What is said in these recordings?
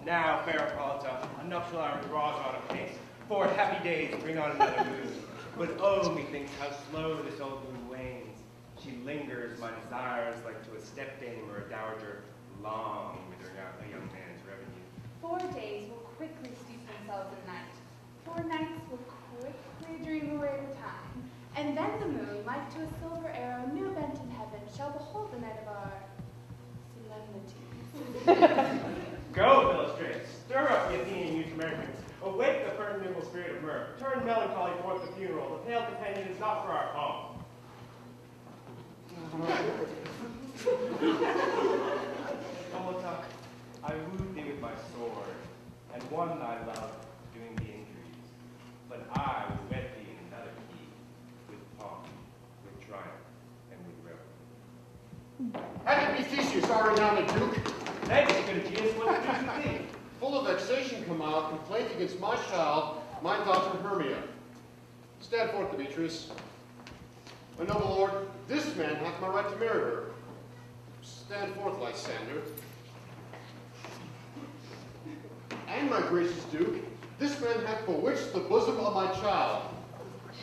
Now, fair Hippolyta, a nuptial hour draws on apace. 4 happy days bring on another moon. But oh, methinks how slow this old moon wanes. She lingers my desires like to a stepdame or a dowager, long withering out a young man's revenue. 4 days will quickly steep themselves in night. 4 nights will quickly dream away the time. And then the moon, like to a silver arrow new bent in heaven, shall behold the night of our solemnities. Go, Philostratus, stir up the Athenian youth Americans. Awake the permeable spirit of mirth. Turn melancholy forth the funeral. The pale companion is not for our home. Hippolyta, I wooed thee with my sword, and won thy love doing the injuries. But I will wed thee in another key, with pomp, with triumph, and with revel. Happy Theseus, our renowned Duke. Thanks, good Aegeus. What's the news with thee? Full of vexation come out, complaint against my child, my daughter Hermia. Stand forth, Demetrius. My noble lord, this man hath my right to marry her. Stand forth, Lysander. And my gracious Duke, this man hath bewitched the bosom of my child.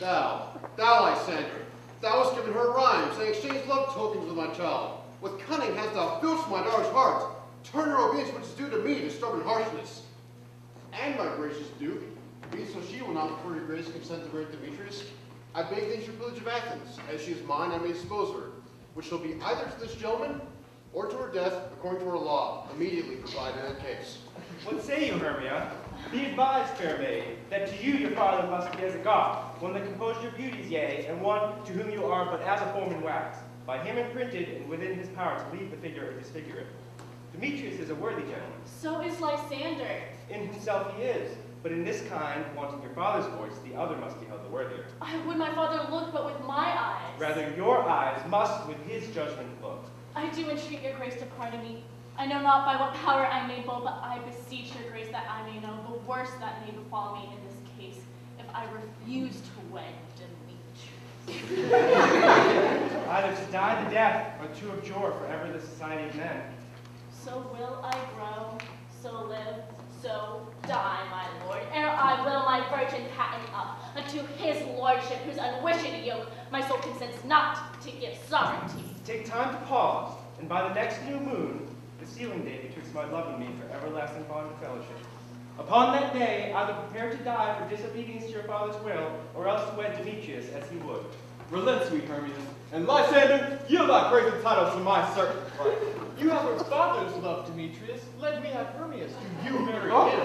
Thou, Lysander, thou hast given her rhymes and exchanged love tokens with my child. With cunning hast thou filched my daughter's heart. Turn her obedience which is due to me to stubborn harshness. And my gracious Duke, being so she will not before your grace consent to marry Demetrius, I beg the ancient village of Athens, as she is mine, I may dispose her, which shall be either to this gentleman or to her death, according to her law, immediately provided in that case. What say you, Hermia? Be advised, fair maid, that to you your father must be as a god, one that composed your beauties, yea, and one to whom you are but as a form in wax, by him imprinted and within his power to leave the figure or disfigure it. Demetrius is a worthy gentleman. So is Lysander. In himself he is, but in this kind, wanting your father's voice, the other must be held the worthier. I would my father look, but with my eyes. Rather, your eyes must with his judgment look. I do entreat your grace to pardon me. I know not by what power I may bold, but I beseech your grace that I may know the worst that may befall me in this case, if I refuse to wed Demetrius. Either to die the death, or to abjure forever the society of men. So will I grow, so live, so die, my lord, ere I will my virgin patent up unto his lordship, whose unwished yoke my soul consents not to give sovereignty. Take time to pause, and by the next new moon, the sealing day betwixt my love and me for everlasting bond of fellowship. Upon that day, either prepare to die for disobedience to your father's will, or else to wed Demetrius as he would. Relent, sweet Hermia, and Lysander, yield thy praise and title to my servant. You have her father's love, Demetrius. Let me have Hermia's. Do you marry him?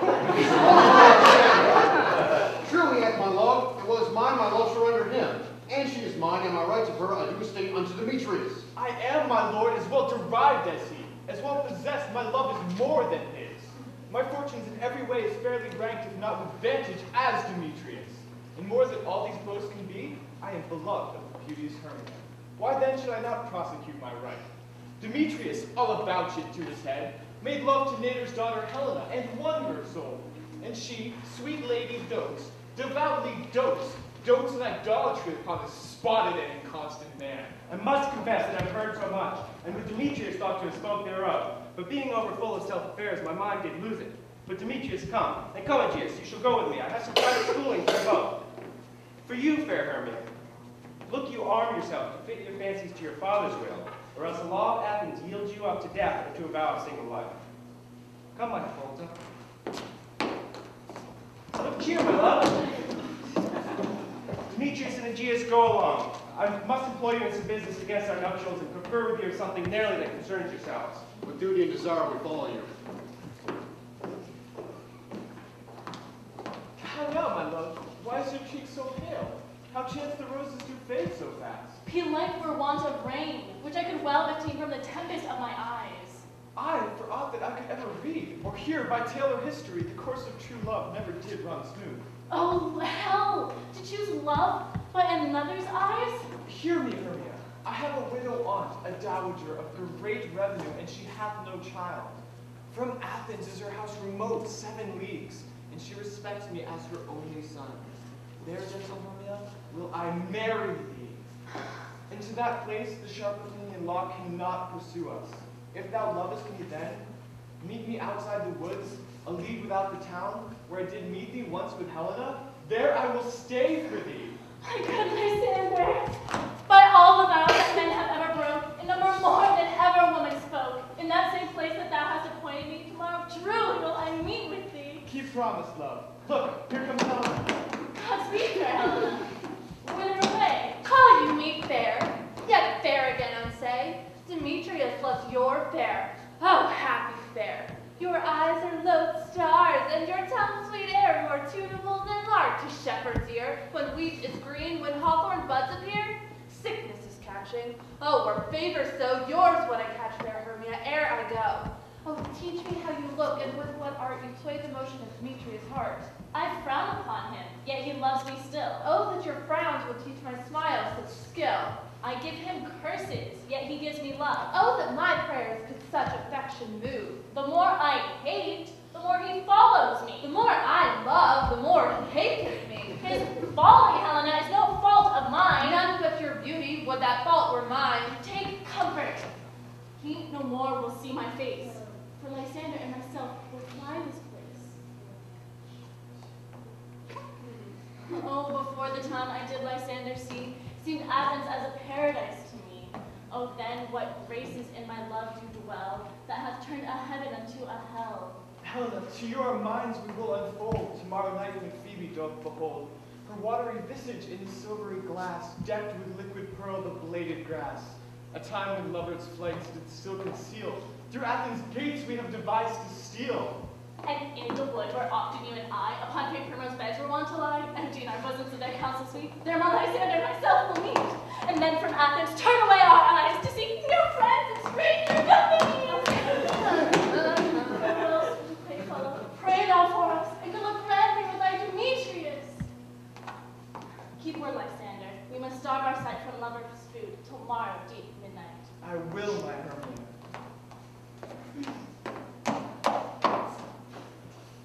Surely, at my love, it was mine, my love shall render him. And she is mine, and my rights of her I do estate unto Demetrius. I am, my lord, as well derived as he, as well possessed. My love is more than his. My fortunes in every way is fairly ranked, if not with vantage, as Demetrius. And more than all these boasts can be, I am beloved of the beauteous Hermia. Why then should I not prosecute my right? Demetrius, all about it to his head, made love to Nader's daughter Helena, and won her soul. And she, sweet lady, dotes, devoutly dotes in idolatry upon this spotted and inconstant man. I must confess that I've heard so much, and with Demetrius thought to have spoke thereof. But being overfull of self-affairs, my mind did lose it. But Demetrius, come, and come, Aegeus, you shall go with me. I have some private schooling for you both. For you, fair Hermia, look you arm yourself to fit your fancies to your father's will, or else the law of Athens yields you up to death or to a vow of single life. Come, my Hippolyta. Look here, my love. Demetrius and Aegeus, go along. I must employ you in some business against our nuptials and confer with you of something narrowly that concerns yourselves. With duty and desire we follow you. How now, my love? Why is your cheek so pale? How chance the roses do fade so fast? Belike for want of rain, which I could well obtain from the tempest of my eyes. I, for aught that I could ever read, or hear by tale or history, the course of true love never did run smooth. Oh, hell! To choose love by another's eyes? Hear me, Hermia. I have a widow aunt, a dowager of great revenue, and she hath no child. From Athens is her house remote 7 leagues, and she respects me as her only son. There, gentle Hermia, will I marry thee. And to that place the sharp Athenian law cannot pursue us. If thou lovest me then, Meet me outside the woods, a league without the town, where I did meet thee once with Helena. There I will stay for thee. My good Lysander, by all the vows that men have ever broke, in number more than ever woman spoke, in that same place that thou hast appointed me, tomorrow truly will I meet with thee. Keep promise, love. Look, here comes Helena. Godspeed, fair Helena. Whither away? Call you me fair, yet fair again unsay. Demetrius loves your fair, oh happy fair. Your eyes are lodestars, and your tongue sweet air, more tunable than lark to shepherd's ear. When wheat is green, when hawthorn buds appear, sickness is catching. Oh, were favor so, yours would I catch fair Hermia ere I go. Oh, teach me how you look, and with what art you sway the motion of Demetrius' heart. I frown upon him, yet he loves me still. Oh, that your frowns would teach my smile such skill. I give him curses, yet he gives me love. Oh, that my prayers could such affection move. The more I hate, the more he follows me. The more I love, the more he hateth me. His folly, Helena, is no fault of mine. None but your beauty, would that fault were mine. Take comfort. He no more will see my face, for Lysander and myself will fly this place. Oh, before the town I did Lysander see, seemed Athens as a paradise to me. Oh, then what graces in my love do dwell, that hath turned a heaven unto a hell. Helena, to your minds we will unfold, tomorrow night when Phoebe doth behold her watery visage in silvery glass, decked with liquid pearl the bladed grass. A time when lovers' flights did still conceal, through Athens' gates we have devised to steal. And in the wood where often you and I, upon great primrose beds were wont to lie, empty in our bosoms of their counsel sweet, there my Lysander and myself will meet, and then from Athens turn away our eyes to seek new friends and stranger companies. Pray, fellow, pray thou for us, and good luck grant me with thy Demetrius. Keep word, Lysander. We must starve our sight from lovers' food till tomorrow deep midnight. I will, my Hermia.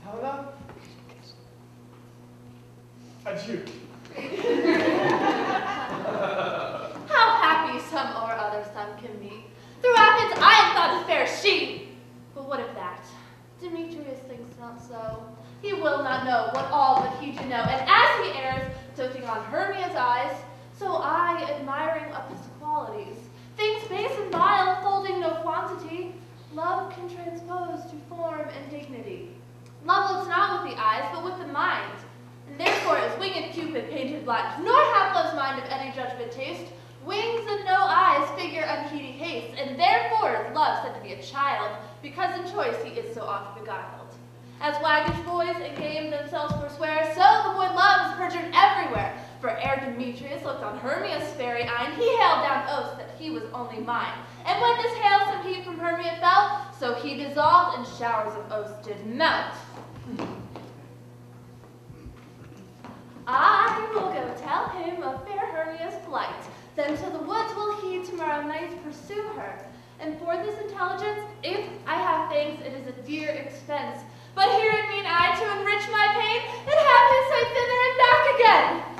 Helena? Adieu. How happy some or other son can be. Through Athens I am thought as fair as she. But what of that? Demetrius thinks not so. He will not know what all but he do know. And as he errs, doting on Hermia's eyes, so I, admiring of his qualities, things base and vile, folding no quantity, love can transpose to form and dignity. Love looks not with the eyes, but with the mind. And therefore is winged Cupid painted blind, nor hath love's mind of any judgment taste. Wings and no eyes figure unheedy haste, and therefore is love said to be a child, because in choice he is so oft beguiled. As waggish boys in game themselves forswear, so the boy love is perjured everywhere. For ere Demetrius looked on Hermia's fairy eyne, he hailed down oaths that he was only mine. And when this hail some heat from Hermia fell, so he dissolved and showers of oaths did melt. I will go tell him of fair Hermia's flight. Then to the woods will he tomorrow night pursue her. And for this intelligence, if I have thanks, it is a dear expense. But here it mean I to enrich my pain, and have his sight thither and back again.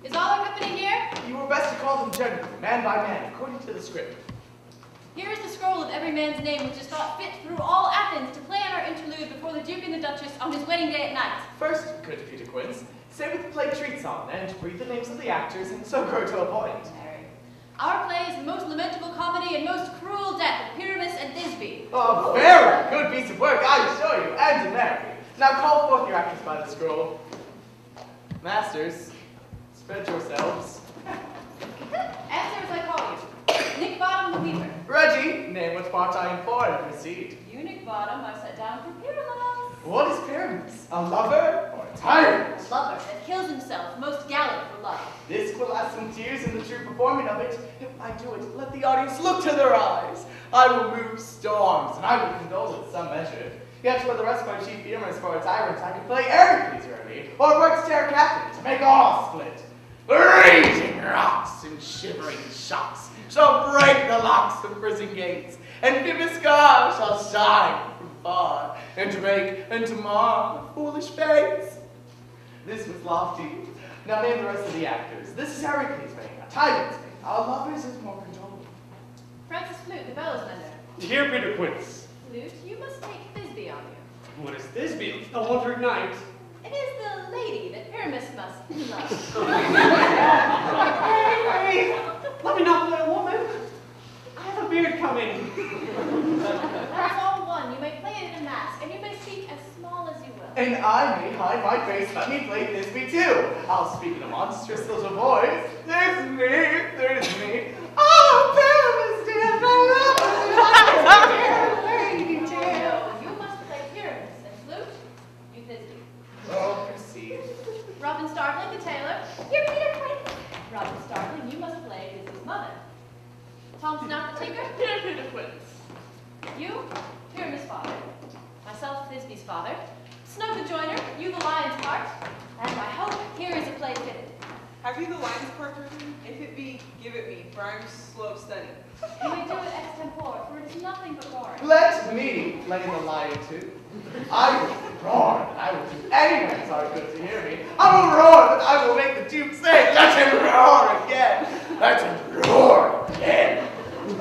Is all our company here? You were best to call them gentlemen, man by man, according to the script. Here is the scroll of every man's name which is thought fit through all Athens to plan our interlude before the Duke and the Duchess on his wedding day at night. First, good Peter Quince, say what the play treats on, and read the names of the actors, and so grow to a point. Our play is the most lamentable comedy and most cruel death of Pyramus and Thisbe. A very good piece of work, I assure you, and to marry. Now call forth your actors by the scroll. Masters, spread yourselves. Answer as I call you. Nick Bottom the Weaver. Reggie, name what part I implore and proceed. You, Nick Bottom, are set down for Pyramus. What is Pyramus? A lover or a tyrant? A lover that kills himself, most gallant for love. This will add some tears in the true performing of it. If I do it, let the audience look to their eyes. I will move storms, and I will condole in some measure. Yet for the rest of my chief humors for a tyrant, I can play Heracles early, or work stair captain to make all split. Raging rocks and shivering shocks shall break the locks of prison gates, and vivid stars shall shine from far, and to make and to mar the foolish fates. This was lofty. Now name the rest of the actors. This is Heracles' vein, a tyrant's vein. Our lovers is more condoled. Francis Flute, the bellows mender. Here, Peter Quince. Flute, you must take Thisbe on you. What is Thisbe? The wandering knight. It is the lady that Pyramus must love. Hey, let me not play a woman. I have a beard coming. That's all one. You may play it in a mask, and you may speak as small as you will. And I may hide my face, let me play Thisbe too. I'll speak in a monstrous little voice. There's me. Oh, Pyramus, dear, my love, dear lady, dear. No, you must play Pyramus, and Flute, you Thisbe. Oh, proceed. Robin Starveling, the tailor. Here, Peter Quince. Robin Starveling, you must play Thisbe's mother. Tom Snout, the tinker. Here, Peter Quince. You, Pyramus' father. Myself, Thisbe's father. Snow the joiner, you the lion's part. And I hope here is a play fitted. Have you the lion's part written? If it be, give it me, for I am slow of study. You may do it extempore, for it is nothing but roaring. Let me play the lion too. I will roar that I will do any man's heart good to hear me. I will roar that I will make the Duke say, let him roar again. Let him roar again. You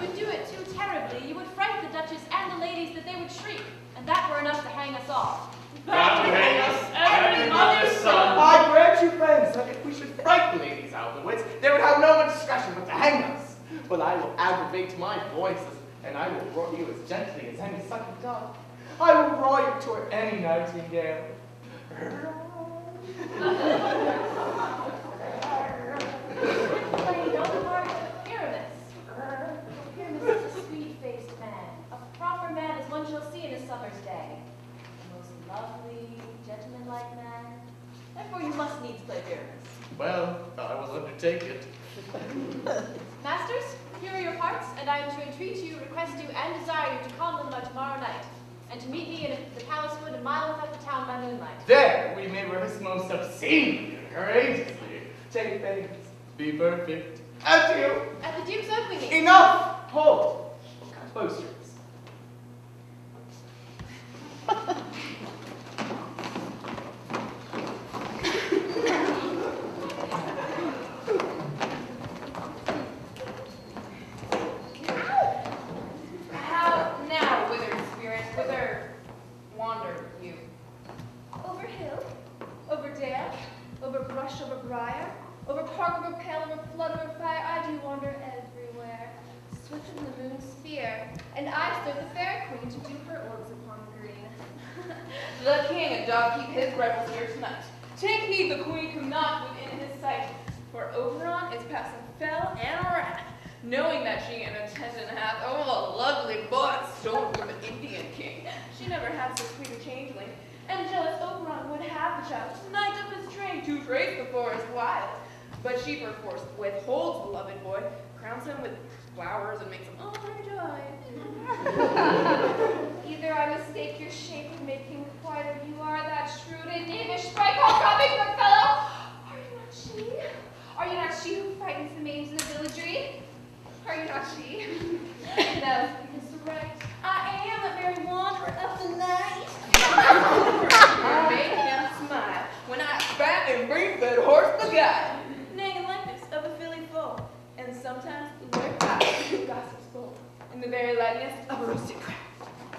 would do it too terribly. You would fright the Duchess and the ladies that they would shriek, and that were enough to hang us all. That would hang us every mother's son. I grant you, friends, that if we should frighten ladies out of the wits, they would have no discretion but to hang us. But I will aggravate my voices, and I will roar you as gently as any sucking dove. I will roar you toward any nightingale. Playing no part but Pyramus. Pyramus is a sweet-faced man, a proper man as one shall see in a summer's day. A most lovely, gentlemanlike man. Therefore you must needs play Pyramus. Well, I will undertake it. Masters, here are your parts, and I am to entreat you, request you, and desire you to call them by tomorrow night, and to meet me in the palace wood a mile without the town by moonlight. There we may rehearse most obscenely and courageously. Take things, be perfect. Adieu. At the Duke's opening. Enough! Hold. Close yours. How now, withered spirit, whither wander you? Over hill, over dale, over brush, over briar, over park, over pale, over flood, over fire, I do wander everywhere, swift in the moon's sphere, and I serve the fair queen to do her orbs upon the green. The king and doth keep his revels here tonight. Take heed the queen come not within his sight, for Oberon is passing fell and wrath, knowing that she an attendant hath, oh, a lovely boy, stolen from an Indian king. She never had so sweet a changeling, and jealous Oberon would have the child to knight up his train to trace the forest wild. But she perforce withholds the beloved boy, crowns him with flowers, and makes him overjoyed. Either I mistake your shape and make him quite, or you are that shrewd and knavish sprite called Robin, good fellow. Are you not she? Are you not she who frightens the maids in the villagery? Are you not she? That is right. I am a merry wanderer of the night. Make him smile when I fat and brief that horse beguile. Nay, in likeness of a filly foal, and sometimes lurk out who gossips bold, in the very likeness of a roasted crab.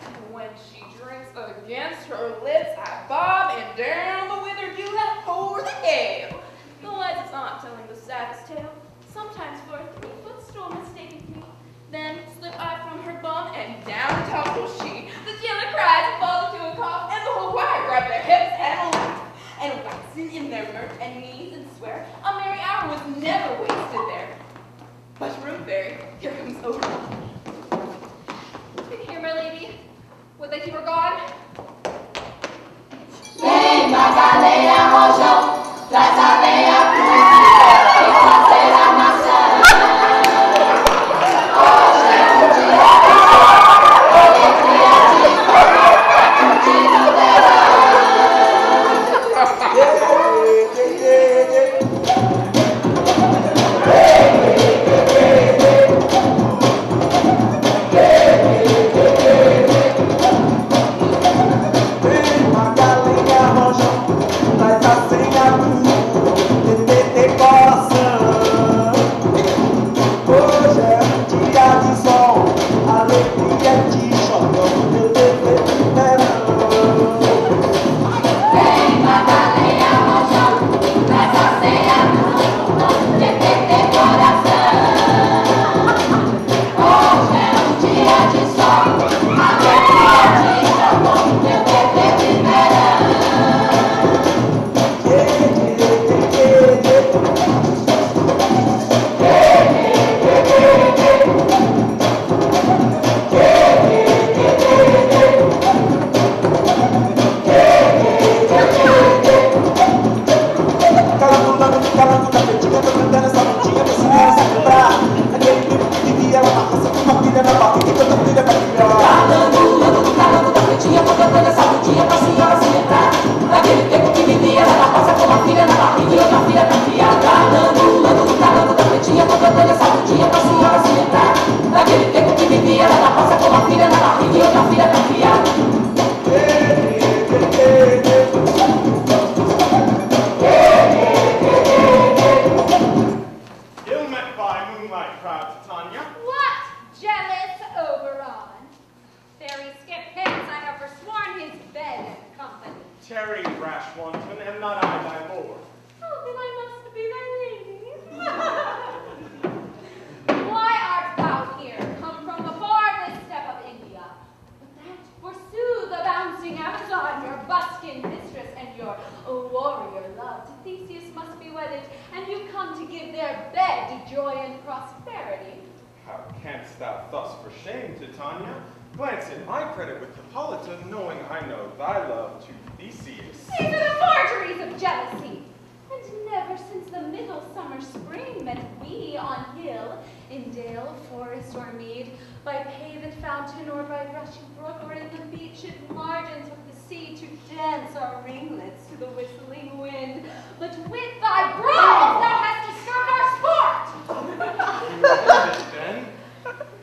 And when she drinks against her lips, I bob, and down the withered dew I pour the gale. The light's aunt telling the saddest tale, sometimes for a 3-foot stool mistaken me. Then slip I from her bum, and down topples she. The jailer cries and falls into a cough, and the whole choir grab their hips and laugh, and waxen in their mirth and knees, and swear a merry hour was never wasted there. But room fairy, here comes Oberon. Here, my lady. Would that you were gone? about, Titania? What? Jealous Oberon? Fairy skip hence, I have forsworn his bed and company. Tarry, rash wanton, am not I thy lord? Oh, then I must be thy lady. Why art thou here, come from the farthest step of India? But that, forsooth, the bouncing Amazon, your buskin mistress, and your warrior love to Theseus must be wedded, and you come to give their bed joy and prosperity. How canst thou thus for shame, Titania? Glance in my credit with Hippolyta, knowing I know thy love to Theseus. These are the forgeries of jealousy. And never since the middle summer spring met we on hill, in dale, forest, or mead, by paved fountain, or by rushing brook, or in the beach at margins of the sea, to dance our ringlets to the whistling wind. But with thy brawls thou hast disturbed our sport. You heard it, then.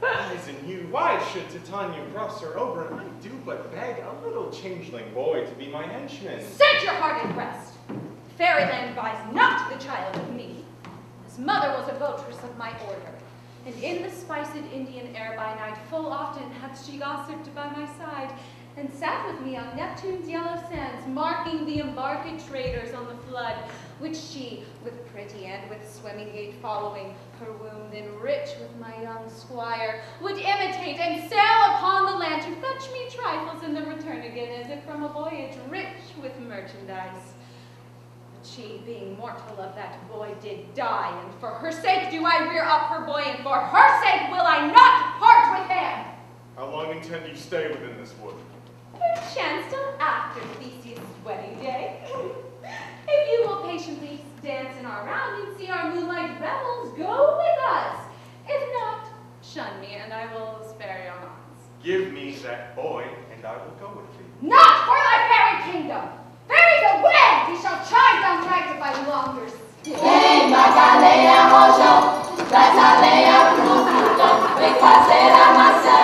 Eyes in you, why should Titania cross her over? And I do but beg a little changeling boy to be my henchman. Set your heart at rest. Fairyland buys not the child of me. His mother was a votress of my order, and in the spiced Indian air by night full often hath she gossiped by my side, and sat with me on Neptune's yellow sands, marking the embarked traders on the flood, which she, with pretty and with swimming gait following, her womb then rich with my young squire, would imitate and sail upon the land to fetch me trifles and then return again as if from a voyage rich with merchandise. But she, being mortal of that boy, did die, and for her sake do I rear up her boy, and for her sake will I not part with him. How long intend you stay within this wood? Perchance till after Theseus' wedding day. If you will patiently dance in our round and see our moonlight revels, go with us. If not, shun me, and I will spare your arms. Give me that boy, and I will go with thee. Not for thy fairy kingdom! Fairies away! He shall chide down right if I longer still. Vem, bacaleia, rojão, traz a lenha pro fogão, vem fazer a maçã.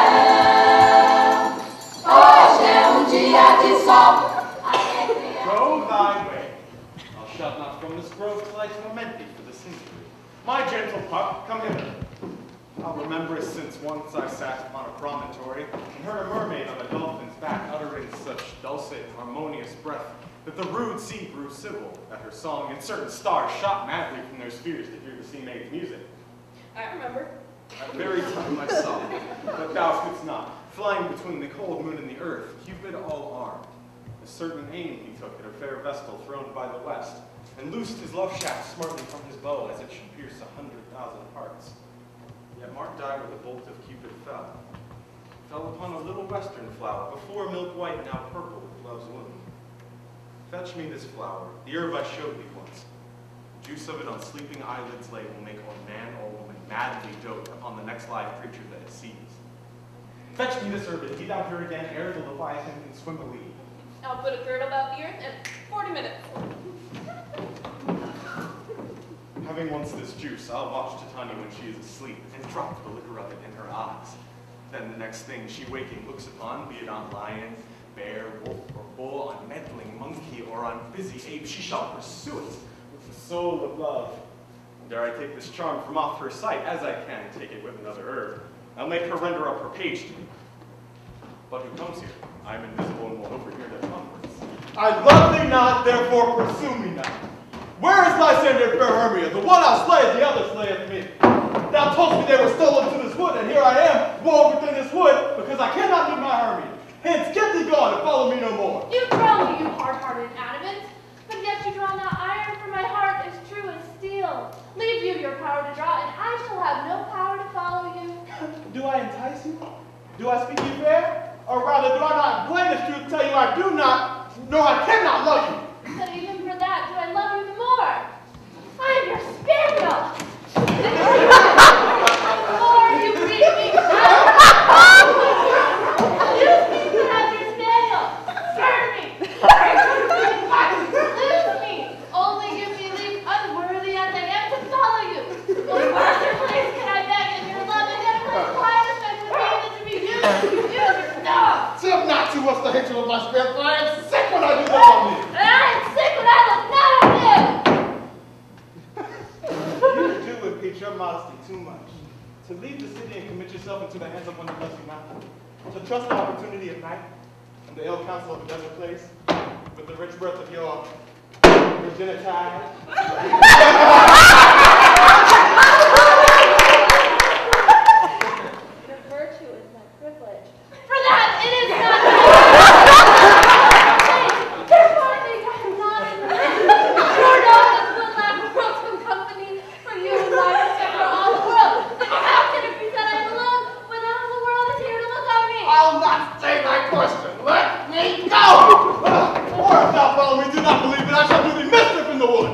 Hoje é dia de sol. Go thy way. I'll shut not from this grove till I torment thee for this injury. My gentle pup, come hither. I'll remember it since once I sat upon a promontory and heard a mermaid on a dolphin's back uttering such dulcet, harmonious breath that the rude sea grew civil at her song, and certain stars shot madly from their spheres to hear the sea maid's music. I remember. That very time I saw, but thou couldst not, flying between the cold moon and the earth, Cupid all armed. A certain aim he took at a fair vestal throned by the west, and loosed his love shaft smartly from his bow as it should pierce 100,000 hearts. Yet Mark died where the bolt of Cupid fell upon a little western flower, before milk white, now purple with love's wound. Fetch me this flower, the herb I showed thee once. The juice of it on sleeping eyelids lay will make one man or woman madly dote upon the next live creature that it sees. Fetch me this herb, and be thou here again ere the Leviathan can swim a league. I'll put a girdle about the earth in 40 minutes. Having once this juice, I'll watch Titania when she is asleep, and drop the liquor of it in her eyes. Then the next thing she waking looks upon, be it on lion, bear, wolf, or bull, on meddling monkey, or on busy ape, she shall pursue it with the soul of love. And dare I take this charm from off her sight, as I can take it with another herb, I'll make her render up her page to me. But who comes here? I am invisible and will overhear their converse. I love thee not, therefore pursue me not. Where is Lysander fair Hermia? The one I'll slay, the other slayeth me. Thou toldst me they were stolen to this wood, and here I am, woven within this wood, because I cannot meet my Hermia. Hence, get thee gone, and follow me no more. You draw me, you hard-hearted adamant, but yet you draw not iron, for my heart is true as steel. Leave you your power to draw, and I shall have no power to follow you. Do I entice you? Do I speak you fair? Or rather, do I not plain as truth tell you I do not, nor I cannot love you? But even for that, do I love you the more? I am your spaniel. The more you greet me, you think that I'm your spaniel. Burn me. Lose me. Only give me leave, unworthy as I am, to follow you. What worse place can I beg in your love, and yet it requires me to be used to use your dog? Tell not to us the hatred of my spirit, for I am sick when I do this on me. To leave the city and commit yourself into the hands of one that loves you not. To trust the opportunity of night and the ill counsel of a desert place with the rich birth of your virginity. Your virtue is my privilege. For that, it is not. Departing, I am not in the Your nose will lack worlds from company, for you and I discover all the world. Then how can it be that I am alone when all the world is here to look on me? I'll not say my question. Let me go! Or if thou follow me, do not believe that I shall do thee mischief in the wood.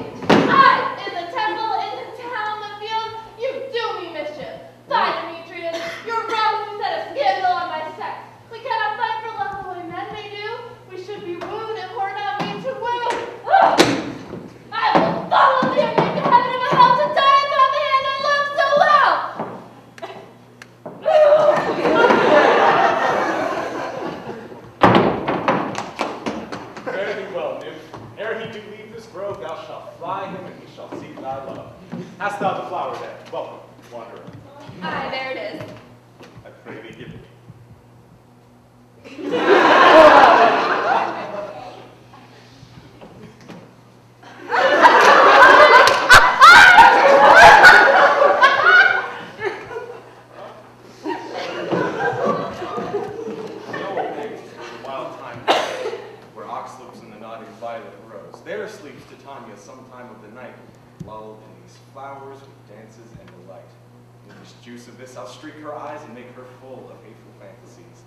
I, in the temple, in the town, the field, you do me mischief. Fie, Demetrius, your wrongs you set a scandal on my sex. We cannot fight for love the way men may do. We should be wooed and were not made to woo. Ugh. I will follow thee and make a heaven of a hell to die upon the hand I love so well. Fare thee well, nymph. Ere he do leave this grove, thou shalt fly him, and he shall seek thy love. Hast thou the flower there? Welcome, wanderer. Aye, there it is. I pray thee give it me. Where ox loops in the nodding violet grows. There sleeps Titania some time of the night, lulled in these flowers with dances and delight. In this juice of this I'll streak her eyes and make her full of hateful fantasies.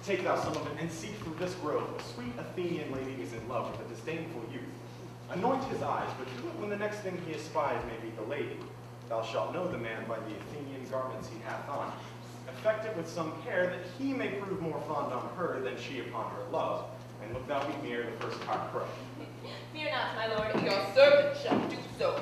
Take thou some of it and seek from this grove. A sweet Athenian lady is in love with a disdainful youth. Anoint his eyes, but do it when the next thing he espies may be the lady. Thou shalt know the man by the Athenian garments he hath on. Effect it with some care that he may prove more fond on her than she upon her love. And look thou be near the first cock crow. Fear not, my lord, your servant shall do so.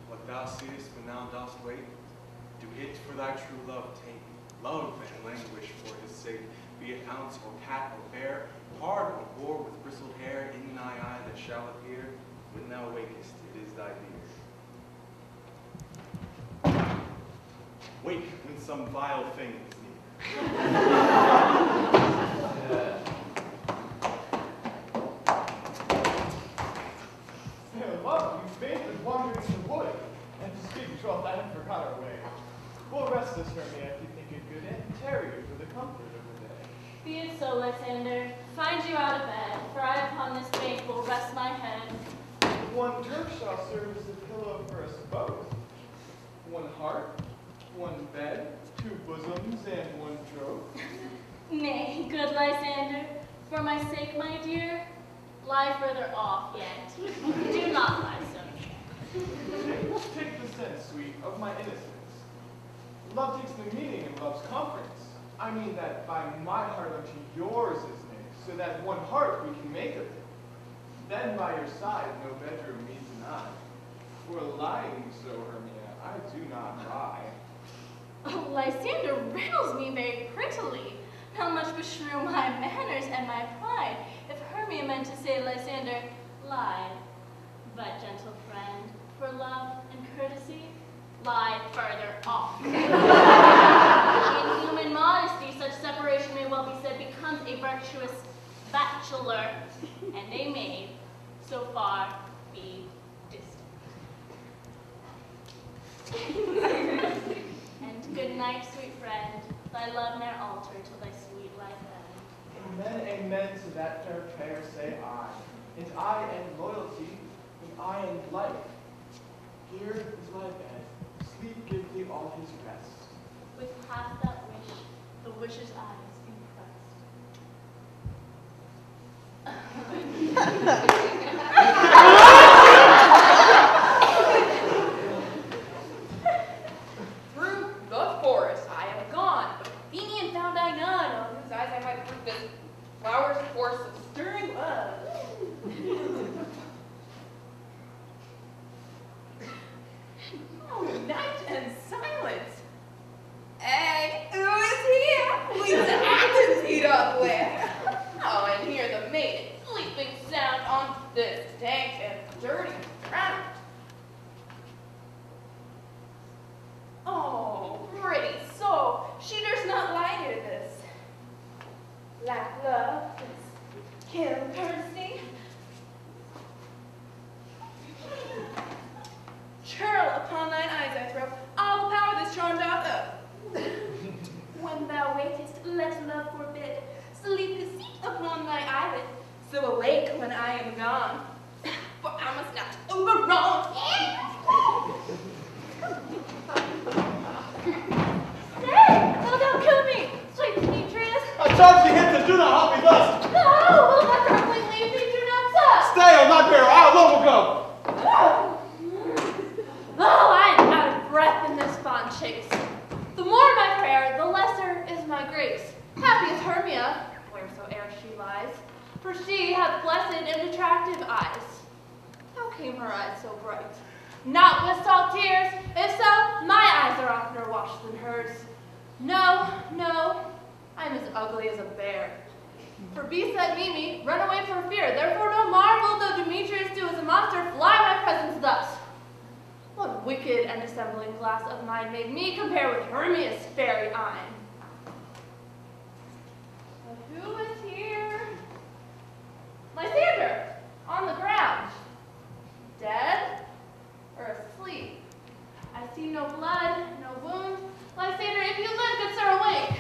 What thou seest when thou dost wait, do it for thy true love take. Love and languish for his sake, be it ounce or cat or bear, hard or boar with bristled hair, in thy eye that shall appear, when thou wakest, it is thy dear. Wake when some vile thing is near. Fair love, you faint with wandering in the wood, and to speak troth, I had forgot our way. We'll rest us, Hermia, if you think it good, and tarry for the comfort of the day. Be it so, Lysander. Find you out of bed, for I upon this bank will rest my head. One turf shall serve as a pillow for us both. One heart, one bed, two bosoms, and one troth. Nay, good Lysander, for my sake, my dear, lie further off yet. Do not lie so. Take the sense, sweet, of my innocence. Love takes the meaning in love's conference. I mean that by my heart unto yours is mixed, so that one heart we can make of it. Then by your side no bedroom me deny. For lying so, Hermia, I do not lie. Oh, Lysander riddles me very prettily. How much beshrew my manners and my pride, if Hermia meant to say Lysander lied. But, gentle friend, lie further off. In human modesty, such separation may well be said becomes a virtuous bachelor and a maid, so far be distant. And good night, sweet friend. Thy love ne'er alter till thy sweet life end. Amen, amen, to that fair prayer say I. And I and loyalty, and I and life. Here is my bed. Sleep give thee all his rest. With half that wish, the wisher's eyes Through the forest I am gone, but Athenian found I none, on whose eyes I might prove this flower's force of stirring love. Oh, night and silence. Hey, who is here? Leaves the Athens heat up with. Oh, and hear the maiden sleeping sound on this dank and dirty ground. Oh, pretty soul, she dares not lie near this. Lack love, this kill courtesy. Churl upon thine eyes I throw, all the power this charm doth owe. When thou waitest, let love forbid, sleep is seat upon thy eyelid, so awake when I am gone, for I must not overwrong. Stay! Oh, don't kill me! Sweet Demetrius! I charge thee hence and do not halt me thus! No! Will not darkly leave me, do not suck! Stay, I'll not bear, I alone will go! Oh, I am out of breath in this fond chase. The more my prayer, the lesser is my grace. Happy is Hermia, wheresoe'er she lies, for she hath blessed and attractive eyes. How came her eyes so bright? Not with salt tears. If so, my eyes are oftener washed than hers. No, no, I am as ugly as a bear. For beasts that meet me run away for fear. Therefore no marvel though Demetrius do as a monster fly my presence thus. What wicked and dissembling glass of mine made me compare with Hermia's fairy eyne? But who is here? Lysander, on the ground. Dead or asleep? I see no blood, no wound. Lysander, if you live, good sir, awake.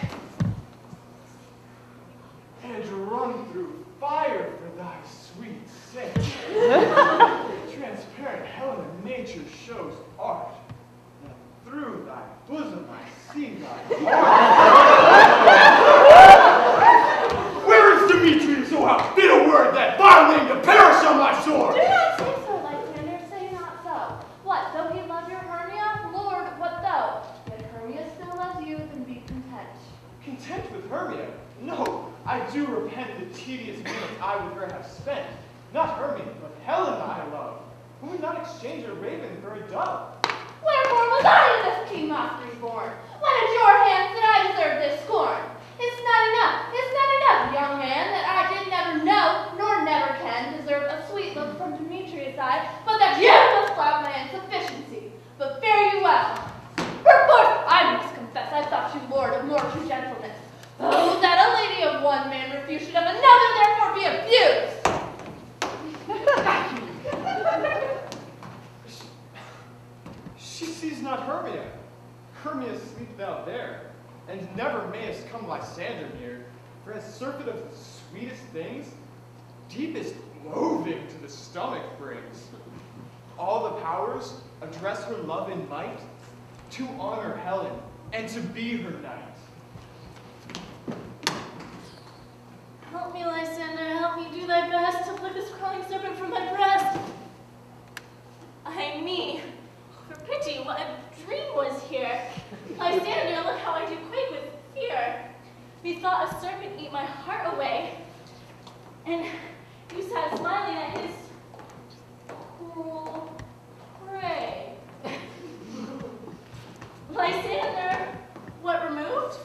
And run through fire for thy sweet sake. Transparent Helen of nature shows art, and through thy bosom I see thy heart. Where is Demetrius, so outbid a word that violating to perish on my sword? Do not say so, Lysander, say not so. What, though he love your Hermia? Lord, what though? Yet Hermia still loves you, then be content. Content with Hermia? No, I do repent the tedious minutes I with her have spent. Not Hermia, but Helen I love, who would not exchange a raven for a dove. Wherefore was I in this king mockery born? When at your hands did I deserve this scorn? It's not enough, young man, that I did never know, nor never can, deserve a sweet look from Demetrius' eye, but that you must flout my insufficiency. But fare you well. Perforce, I must confess, I thought you lord of more true gentleness. Oh, that a lady of one man refuse should of another therefore be abused. She sees not Hermia. Hermia sleep thou there, and never mayest come Lysander near, for as surfeit of the sweetest things, deepest loathing to the stomach brings. All the powers address her love in might, to honor Helen, and to be her knight. Help me, Lysander, help me do thy best to pluck this crawling serpent from my breast. Ay me, for pity, what a dream was here. Lysander, look how I do quake with fear. Methought a serpent eat my heart away, and you sat smiling at his cruel prey. Lysander, what removed?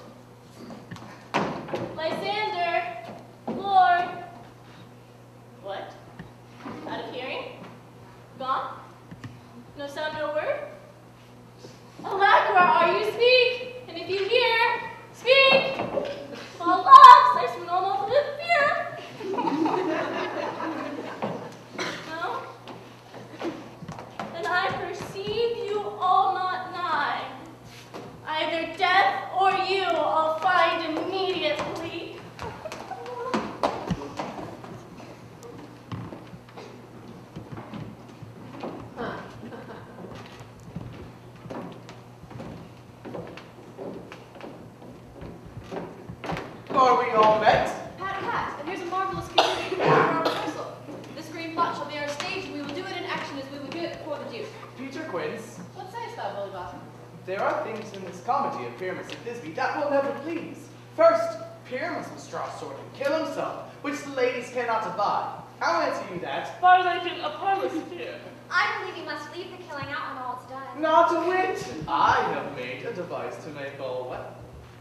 Lysander, Lord. What? Out of hearing? Gone? No sound, no word? perceive you all not nigh. Either death or you I'll find immediately. Are we all met? Pat, Pat, and here's a marvelous community for our rehearsal. This green plot shall be our stage, and we will do it in action as we would do it before the Duke. Peter Quince, What sayest thou, Bully Bottom? there are things in this comedy of Pyramus and Thisbe that will never please. First, Pyramus must draw a sword and kill himself, which the ladies cannot abide. I'll answer you that. Violating a promise here. I believe you must leave the killing out when all's done. Not a whit. I have made a device to make all well.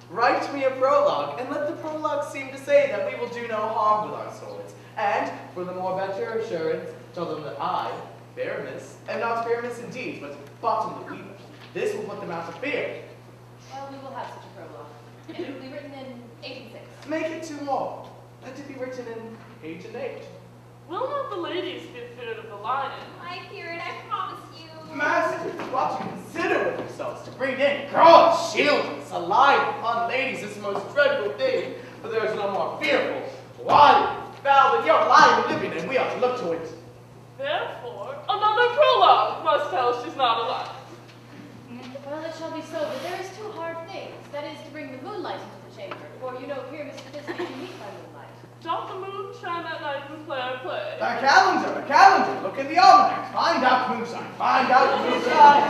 Write me a prologue, and let the prologue seem to say that we will do no harm with our swords. And, for the more better assurance, tell them that I, Pyramus, am not Pyramus indeed, but Bottom the Weaver. This will put them out of fear. Well, we will have such a prologue. And it will be written in 1806. Make it 2 more. Let it be written in age and age. Will not the ladies be feared of the lion? I fear it, I promise you. Master, what you consider with yourselves to bring in broad shields alive upon ladies is the most dreadful thing, but there is no more fearful, wily, foul than your lying living, and we ought to look to it. Therefore, another prologue must tell she's not alive. Well, it shall be so, but there is 2 hard things. That is to bring the moonlight into the chamber, for you know Pyramus and Thisbe can meet by moonlight. Doth the moon shine at night when player play? A calendar, look in the almanac, find out moonshine, find out moonshine.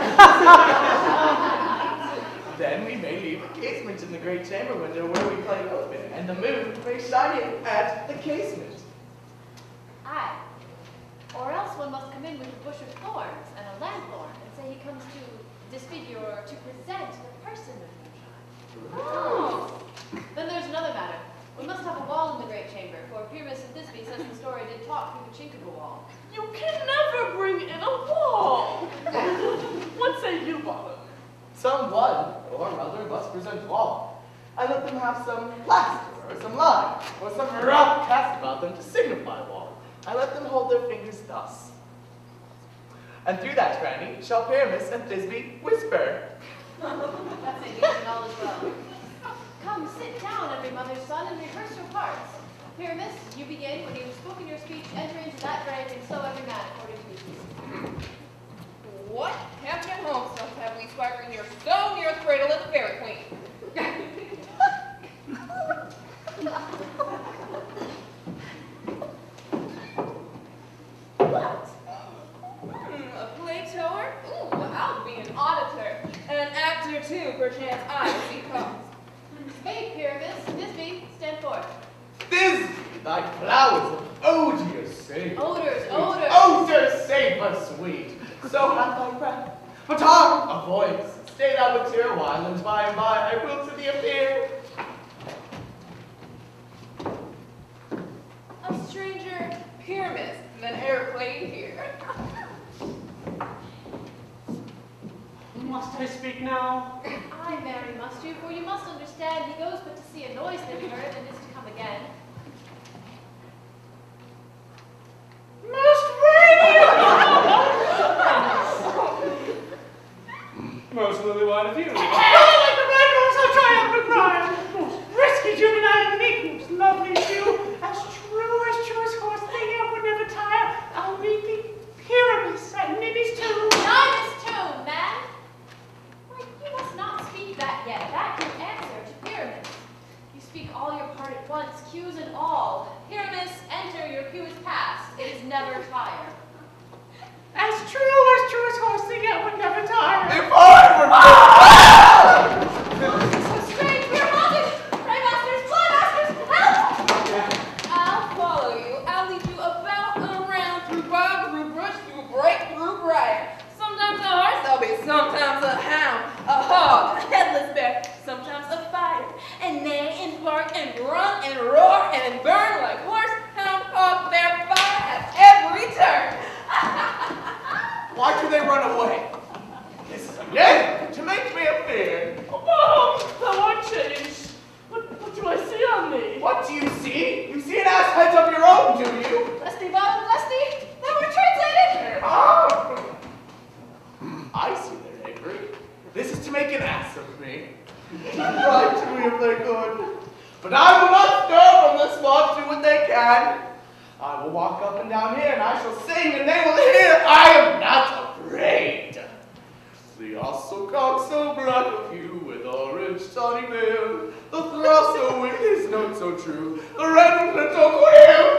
Then we may leave a casement in the great chamber window where we play open, and the moon may shine in at the casement. Aye. Or else one must come in with a bush of thorns and a lanthorn and say he comes to disfigure or to present the person of moonshine. Oh. Then there's another matter. We must have a wall in the great chamber, for Pyramus and Thisbe says the story did talk through the chink of the wall. You can never bring in a wall. What say you, Bottom? Someone, or other, must present wall. I let them have some plaster, or some lime, or some rough cast about them to signify wall. I let them hold their fingers thus. And through that, Granny, shall Pyramus and Thisbe whisper. That's it, and all is well. Come, sit down, every mother's son, and rehearse your parts. Pyramus, you begin. When you have spoken your speech, enter into that grave, and so every man according to his speech. What happened at home stuff have we swaggering here so near the cradle of the fairy queen? A play tower? Ooh, I'll be an auditor. And an actor too, perchance I will become. Speak, Pyramus. Thisbe, stand forth. Thisbe, thy flowers of odious savor. Odors, odors. Odors savor sweet. So hath thy breath. But hark, a voice. Stay thou with your while, and by I will to thee appear. A stranger, Pyramus, than e'er played here. Must I speak now? Aye, marry must you, for you must understand he goes but to see a noise that he heard, and is to come again. Most lily white of you. Like the red rose, I'll triumph and cry. Most risky juvenile unique, most lovely shoe. As truest horse the air would never tire. I'll meet thee, Pyramus, at Nibby's tomb. Nibby's tomb, man! Why, you must not speak that yet. That can answer to Pyramus. You speak all your part at once, cues and all. Pyramus, enter, your cue is past. It is never tire. As truest horse the air would never tire. If I were So strange, we are haunted! Pray, masters, fly, masters, help! I'll follow you. I'll lead you about and around, through bog, through brush, through break, through briar. Sometimes a horse I'll be, sometimes a hound, a hog, a headless bear, sometimes a fire. And neigh and bark and grunt and roar and burn like horse, hound, hog, bear, fire at every turn. Why do they run away? This is a game to make me a fear. Oh, thou art changed. What do I see on thee? What do you see? You see an ass head of your own, do you? Bless thee, Bottom, bless thee! Thou art translated! Ah! I see they're angry. This is to make an ass of me. Right to me if they could. But I will not stir from this spot, do what they can. I will walk up and down here, and I shall sing, and they will hear. I am not afraid. The also cock so black of hue, with orange sunny veil, the throsser with his note so true, the red little quail.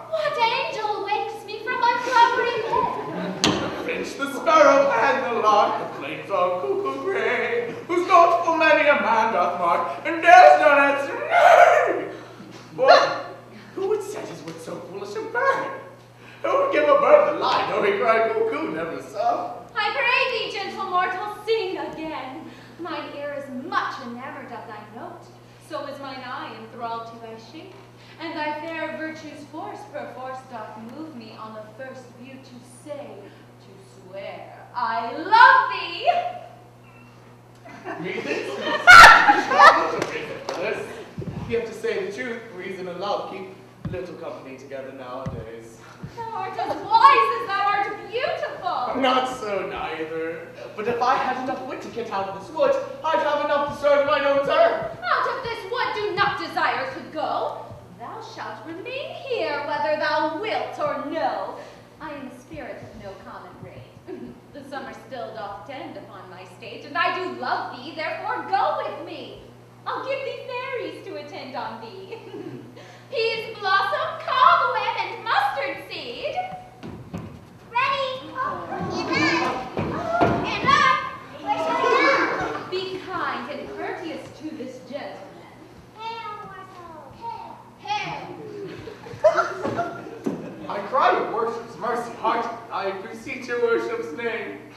What angel wakes me from my flowery bed? The finch, the sparrow, and the lark, the plain-song cuckoo gray, whose note full many a man doth mark, and dares not answer nay. But who would set his wit so foolish a bird? Who would give a bird the lie, though he cried cuckoo never saw? I pray thee, gentle mortal, sing again. Mine ear is much enamored of thy note, so is mine eye enthralled to thy shape, and thy fair virtue's force perforce doth move me on the first view to say, to swear, I love thee. Methinks this. You have to say the truth, reason and love keep little company together nowadays. Thou art as wise as thou art beautiful. Not so neither. But if I had enough wit to get out of this wood, I'd have enough to serve mine own turn. Out of this wood do not desire to go. Thou shalt remain here, whether thou wilt or no. I am a spirit of no common rate. The summer still doth tend upon my state, and I do love thee, therefore go with me. I'll give thee fairies to attend on thee. Peas blossom, cobweb, and mustard seed. Ready? And up. Where shall I go? Be kind and courteous to this gentleman. I cry your worship's mercy, heart. I beseech your worship's name.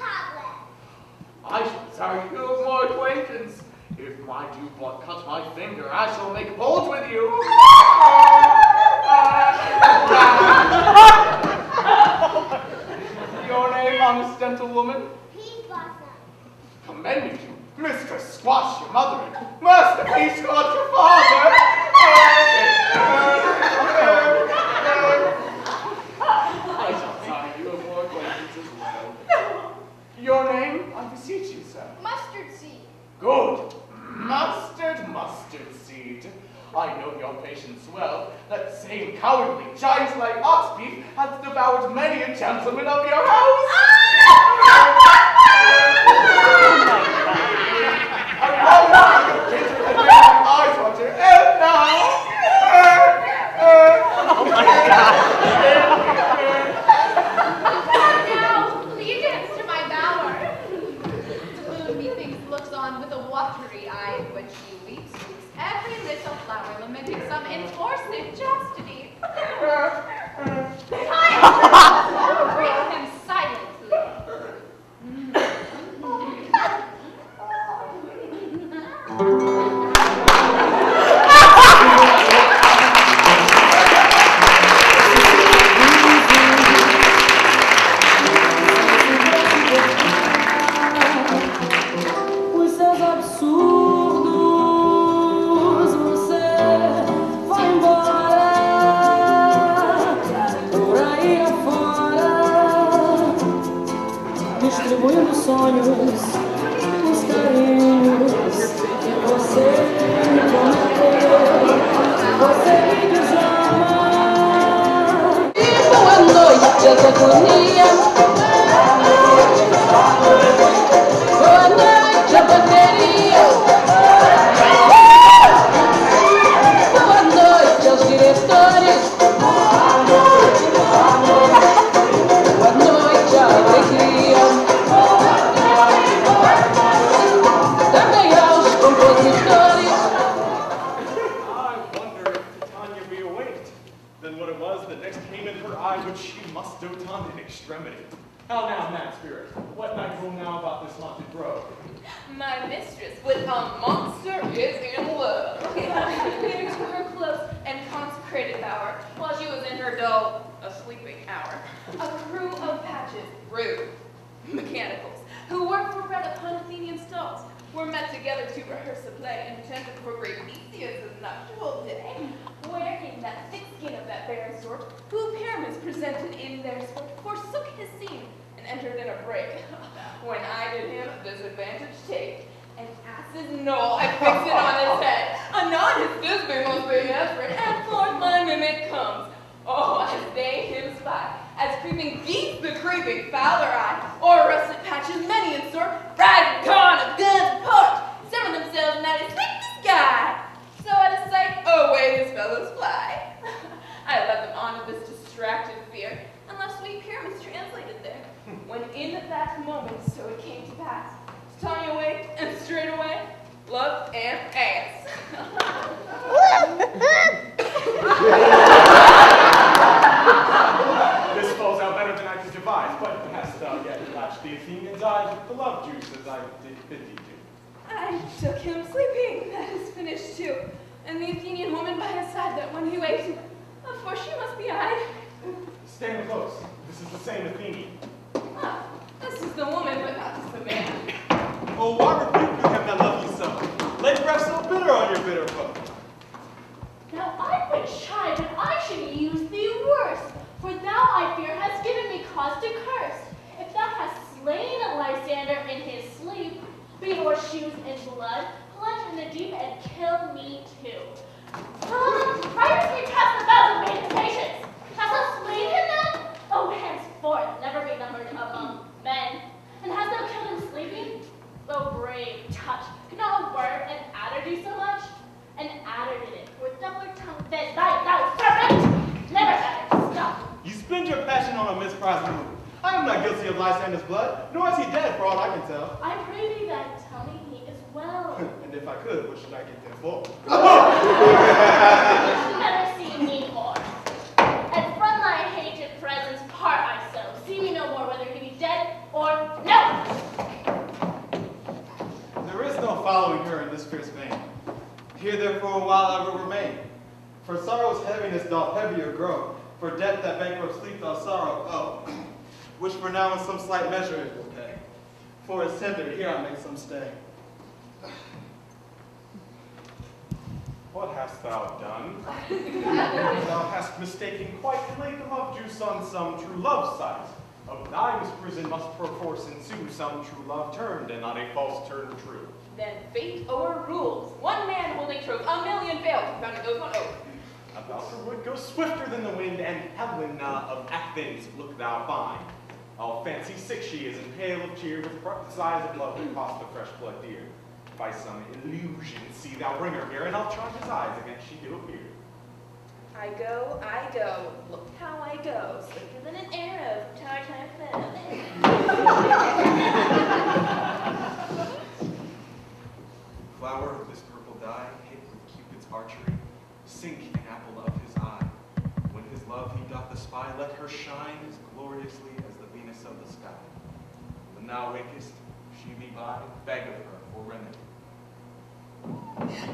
I shall desire you of more acquaintance. If my dew blood cut my finger, I shall make bold with you. Your name, honest gentlewoman? Commend me to Mistress Squash, your mother, and Master Peascod, your father. I shall desire you of more acquaintance as well. Your name, I beseech you, sir. Mustard seed. Good. Mustard seed. I know your patience well. That same cowardly giant like ox beef hath devoured many a gentleman of your house. Eyes water, and now. Oh my God. Now, lead him to my bower. The moon, methinks, looks on with a watery eye when she weeps every little flower lamenting some enforced chastity. Bring him silently. Os seus absurdos, você vai embora por aí afora, distribuindo sonhos, os carinhos que você me prometeu, você me desama. E boa noite, eu tô agonia. Boa noite, a bateria. Boa noite aos diretores. Boa noite, a alegria. Também aos compositores. I wonder if Titania reawaked. Then what it was that next came in her eye, which she must dote on in extremity. How now, mad spirit? What night rule now about this haunted grove? My mistress with a monster is in love. Clear to her close and consecrated bower, while she was in her dull, sleeping hour. A crew of patches, rude mechanicals, who worked for bread upon Athenian stalls, were met together to rehearse a play intended for great Theseus' nuptial day, wherein that thick skin of that barren sort, who pyramids presented in their sport, forsook his scene and entered in a break. advantage take. An ass's knoll, I fix it on his head. Anon his Thisbe must be Ezra, and forth my mimic comes. Oh, as they him spy, as creeping geese the creeping fowler eye, or russet patches many and sore, riding con of guns apart, simmer themselves now to sleep the sky. So at a sight, away his fellows fly. I led them on in this distracted fear, and left sweet pyramids translated there. When in that moment, so it came to pass, Tanya awake and straight away, love and ass. This falls out better than I could devise, but hast thou yet latched the Athenian's eyes with the love juice as I did bid thee do? I took him sleeping, that is finished too, and the Athenian woman by his side, that when he waked, of course she must be I. Stand close. This is the same Athenian. Ah, this is the woman, but not just the man. Oh, why rebuke you him that love you so? Let breath so bitter on your bitter foe. Now I would chide that I should use thee worse, for thou, I fear, hast given me cause to curse. If thou hast slain Lysander in his sleep, be your shoes in blood, plunge in the deep and kill me too. Writers may pass the bounds of maiden patience. Hast thou slain him then? Oh, henceforth, never be numbered among men. And hast thou killed him sleeping? Oh, brave touch, could not a word an adder do so much? An adder did it, with doubler tongue than thou serpent! Never adder, stop! You spend your passion on a misprized woman. I am not guilty of Lysander's blood, nor is he dead for all I can tell. I pray thee then, tell me he is well. And if I could, what should I get there for? Never see me more. And from thy hated presence part I so. See me no more, whether he be dead or no! There is no following her in this fierce vein. Here therefore a while I will remain. For sorrow's heaviness doth heavier grow, for death that bankrupt sleep doth sorrow owe, which for now in some slight measure it will pay. For as tender, here I make some stay. What hast thou done? Thou hast mistaken quite and laid the love juice on some true love site. Of thy misprison must perforce ensue some true love turned, and not a false turn true. Then fate o'errules. One man holding troth, a million failed, confounding those one oath. About her wood go swifter than the wind, and Helena of Athens look thou fine. I'll fancy sick she is, and pale of cheer, with bright sighs of love that cost the fresh blood dear. By some illusion see thou bring her here, and I'll charge his eyes against she do appear. I go, look how I go, swifter than an arrow from tower to tower. Flower of this purple dye, hit with Cupid's archery, sink an apple of his eye. When his love he doth espy, let her shine as gloriously as the Venus of the sky. When thou wakest, she be by, beg of her for remedy.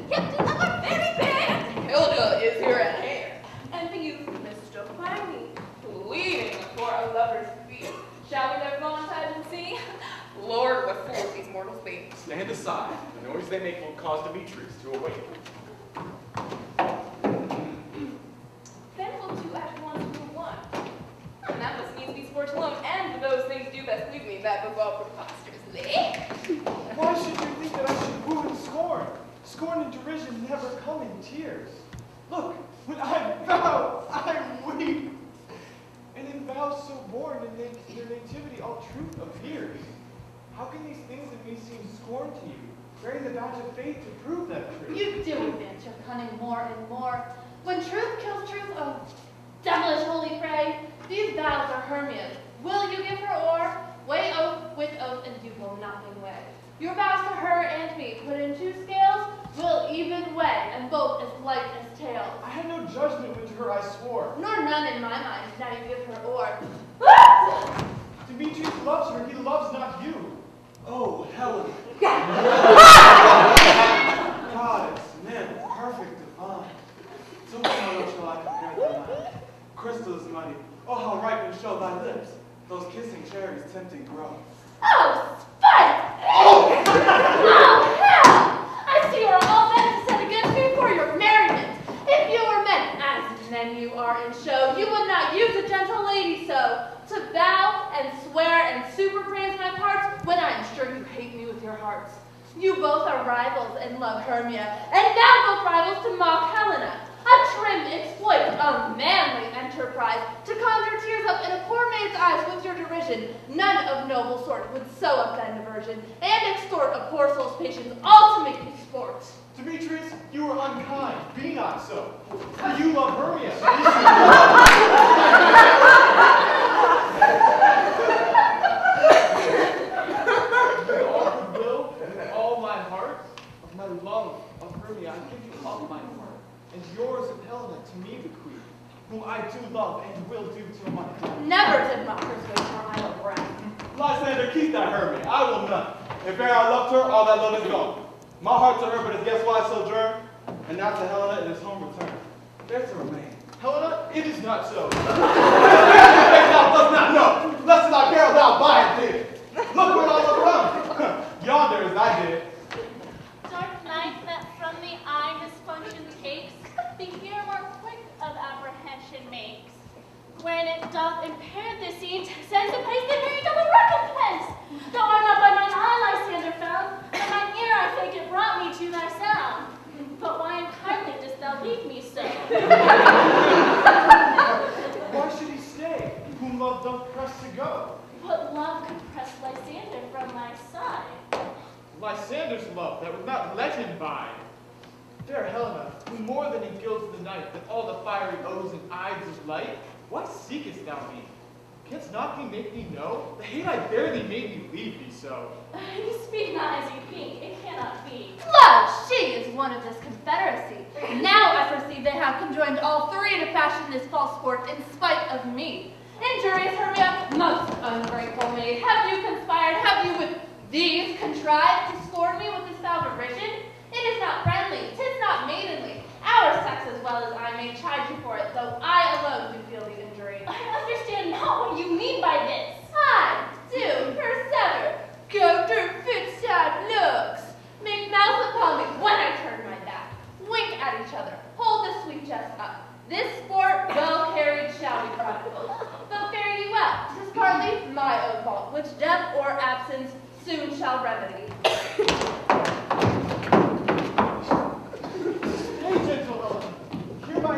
Captain of a very band! Hilda is here at hand, and the youth mystify me, pleading for a lover's feet. Shall we their Valentine and see? Lord, what fools these mortals be. Stand aside. The noise they make will cause Demetrius to awake. Then will two at once prove one. And that must needs be sport alone, and those things do best leave me that befall preposterously. Why should you think that I should woo and scorn? Scorn and derision never come in tears. Look, when I vow, I weep. And in vows so born, in their nativity, all truth appears. How can these things in me seem scorn to you, bearing the badge of faith to prove that truth? You do advance your cunning more and more. When truth kills truth, oh, devilish holy fray, these vows are Hermia's. Will you give her or weigh oath with oath, and you will nothing weigh? Your vows to her and me, put in two scales, will even weigh, and both as light as tails. I had no judgment when to her I swore. Nor none in my mind, now you give her or. Demetrius loves her, he loves not you. Oh, Helen. Goddess, nymph, perfect, divine. To what shall I compare thy mind? Crystals mighty, oh how ripe show thy lips. Those kissing cherries tempting grow. Oh, spite! Oh, hell! I see you are all bent to set against me for your merriment. If you were men, as men you are in show, you would not use a gentle lady so, to vow and swear and super praise my parts your hearts. You both are rivals and love Hermia, and now both rivals to mock Helena. A trim exploit, a manly enterprise, to conjure tears up in a poor maid's eyes with your derision. None of noble sort would sew up thy diversion, and extort a poor soul's patience, all to make you sport. Demetrius, you are unkind. Be not so. For you love Hermia. With all goodwill, with all my heart, of my love of Hermia, I give you up my heart. And yours of Helena to me the queen, whom I do love and will do till my death. Never did mockers waste more idle breath. Lysander, keep that Hermia. I will not. If e'er I loved her, all that love is gone. My heart to her, but as guess why I sojourn, and now to Helena it is home return. There to remain. Helena, it is not so. Thou dost not know, lest thy peril thou buy it did. Look where I look around. Yonder is thy dead. Dark night that from the eye dysfunction takes, the ear more quick of apprehension makes. When it doth impair the scene, sends to place the very double recompense. Thou art not by mine eye, Lysander, found, but mine ear I think it brought me to thy sound. But why unkindly dost thou leave me so? Why should he stay, whom love doth press to go? What love could press Lysander from thy side? Lysander's love that would not let him bide. Fair Helena, who more than he gilds the night, that all the fiery O's and Ides of light, why seekest thou me? Canst not thee make me know? The hate I bear thee made me leave thee so. You speak not as you think, it cannot be. Lo, she is one of this confederacy. Now I perceive they have conjoined all three to fashion this false sport in spite of me. Injurious Hermia, most ungrateful maid, have you conspired, have you with these contrived to scorn me with this foul derision? It is not friendly, 'tis not maidenly. Our sex as well as I may chide you for it, though I alone do feel the injury. I understand not what you mean by this. I do persever. Go through fit sad looks. Make mouth upon me when I turn my back. Wink at each other. Hold the sweet jest up. This sport well carried shall be chronicled. But fare ye well. 'Tis partly my own fault, which death or absence soon shall remedy. Hey, gentle Helena, hear my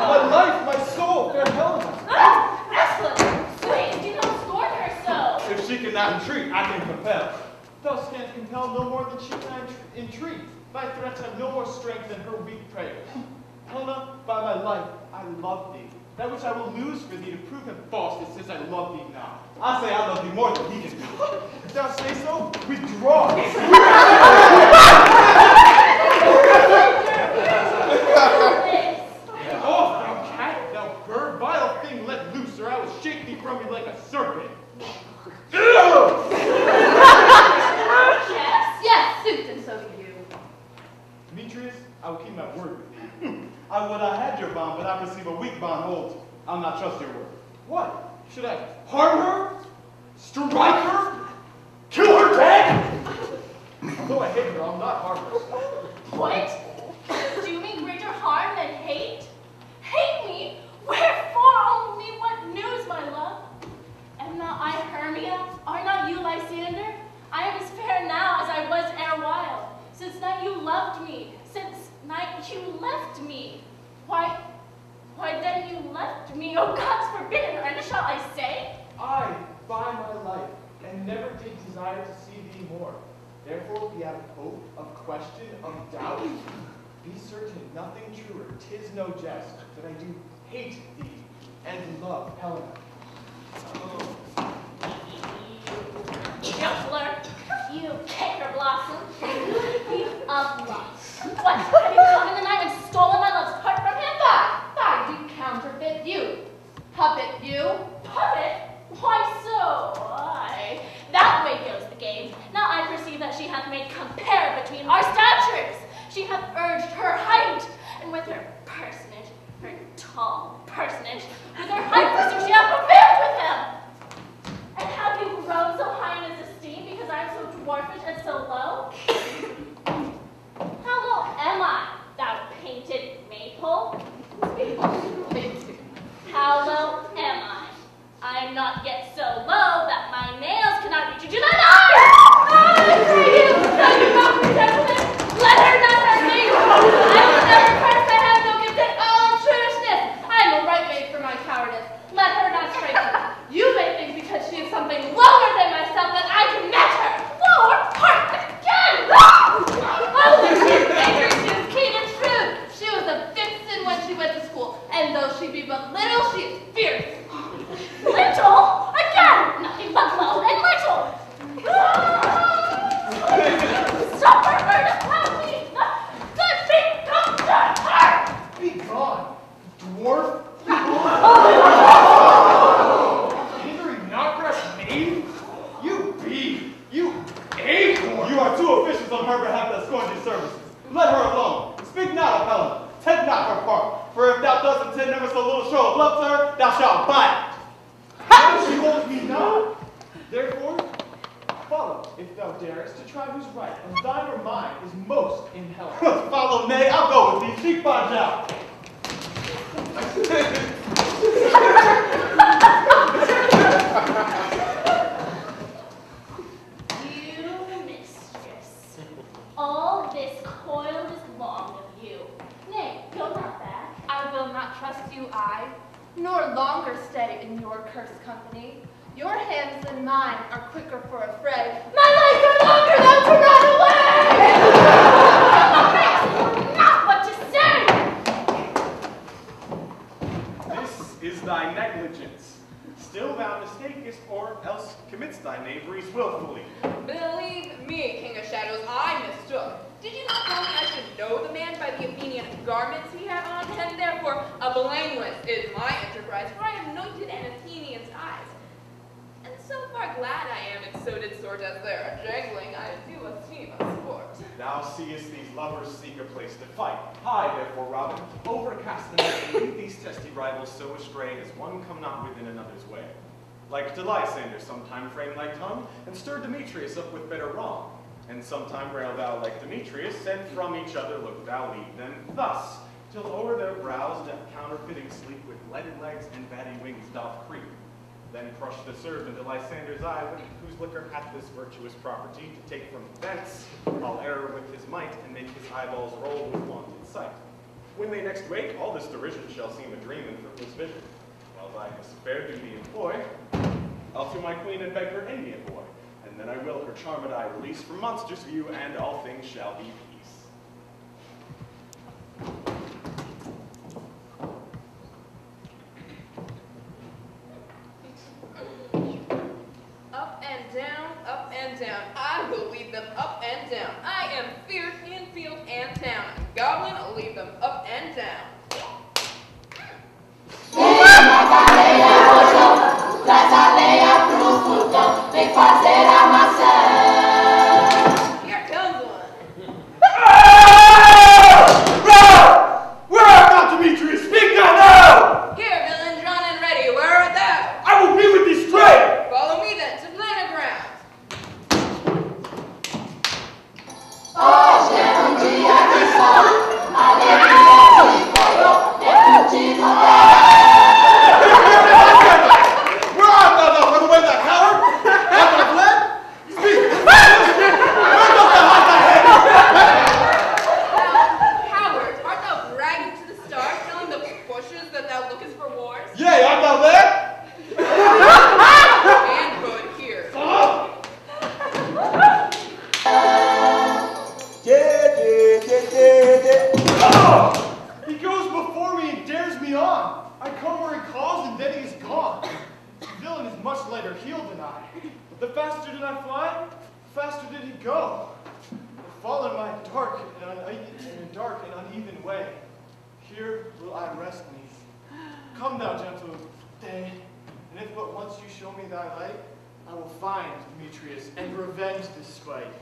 my life, my soul, fair Helena. Excellent! Sweet, do not scorn her so. If she cannot entreat, I can compel. Thou canst compel no more than she can entreat. Thy threats have no more strength than her weak prayers. Helena, by my life, I love thee. That which I will lose for thee to prove him false that says I love thee not. I say I love thee more than he can do. If thou say so, withdraw. Oh, thou cat, thou bird, vile thing let loose, or I will shake thee from me like a serpent. Yes, suit, and so do you. Demetrius, I will keep my word with thee. I would I had your bond, but I perceive a weak bond holds. I'll not trust your word. What? Should I harm her? Strike her? Kill her dead? Although I hate her, I'll not harm her. What? Do me greater harm than hate? Hate me? Wherefore only what news, my love? Am not I Hermia? Are not you Lysander? I am as fair now as I was erewhile. Since night you loved me, since night you left me. Why then you left me, oh gods forbid, and shall I say? I, by my life, and never did desire to see thee more. Therefore be out of hope, of question, of doubt. Be certain nothing truer, 'tis no jest, that I do hate thee and love Helena. Juggler, you canker blossom, thief of love. What, have you come in the night and stolen my love's heart from him? Fie, do counterfeit you. Puppet you. Puppet? Why so? Why? That way goes the game. Now I perceive that she hath made compare between our statures. She hath urged her height, and with her personage, her tall personage, with her height pursuit, she hath prevailed with him. And have you grown so high in his esteem because I am so dwarfish and so low? How low am I? Let her alone. Speak not of Helen. Take not her part. For if thou dost intend ever so little show of love to her, thou shalt buy it. But she holds me not. Therefore, follow, if thou darest, to try whose right, of thine or mine, is most in Helen. Follow, nay, I'll go with thee. Seek bodge out. You, mistress, all this coil is long of you. Nay, go not back. I will not trust you, nor longer stay in your cursed company. Your hands and mine are quicker for a fray. My legs are longer than to run away! Not what to say! This is thy negligence. Still thou mistakest, or else commits thy knaveries willfully. Believe me, King of Shadows, I mistook. Did you not tell me I should know the man by the Athenian garments he had on, and therefore a blameless is my enterprise, for I have anointed an Athenian's eyes. And so far glad I am in so-did sort as there are jangling, I do esteem a sport. Thou seest these lovers seek a place to fight. Hie, therefore, Robin, overcast the net and lead these testy rivals so astray as one come not within another's way. Like to Lysander, sometime frame thy tongue, and stir Demetrius up with bitter wrong. And sometime rail thou like Demetrius, and from each other look thou lead them thus, till o'er their brows death counterfeiting sleep with leaded legs and batty wings doth creep. Then crush the serve into Lysander's eye, whose liquor hath this virtuous property to take from thence all error with his might, and make his eyeballs roll with wonted sight. When they next wake, all this derision shall seem a dream and fruitless vision. While I this fair duty employ, I'll to my queen and beg her Indian boy, and then I will her charmed eye release from monsters' view, and all things shall be peace. Up and down, I will lead them up and down. I am fierce in field and town. Goblin, I'll lead them up and down. Traz a lenha pro fogão, vem fazer a maçã. Here comes one. Where art thou, Demetrius? Speak not now! Here, villain, drawn and ready. Where art thou? I will be with thee straight! Follow me then to plainer ground. Hoje é dia de sol, alegria de coro, é curtido Where art thou, thou runaway, thou coward? Art thou fled? Speak! Where dost thou hide thy head? Thou coward, art thou bragging to the stars, telling the bushes that thou lookest for wars? Yea, art thou there? And good here. He goes before me and dares me on. I come where he calls, and then he is gone. The villain is much lighter heeled than I. But the faster did I fly, the faster did he go. I fall in my dark and uneven way. Here will I rest me. Come thou, gentle day, and if but once you show me thy light, I will find Demetrius and revenge this spite.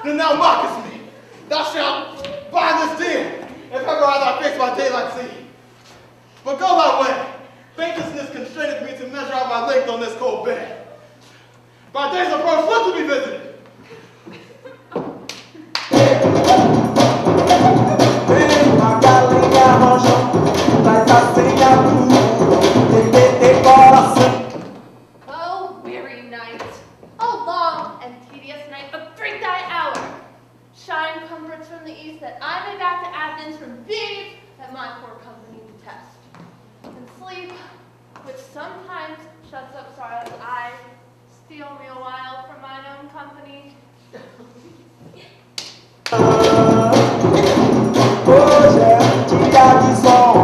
Then thou mockest me. Thou shalt bind this deer, if ever I thy face by daylight see. But go thy way. Faintness constraineth me to measure out my length on this cold bed. By day's approach, look to be visited. Oh, weary night. Oh, long and tedious night, but drink thy hour. Shine comforts from the east, that I may back to Athens from these that my poor company detest. And sleep, which sometimes shuts up sorrow's eyes, steal me a while from mine own company. Hoje é dia de sol,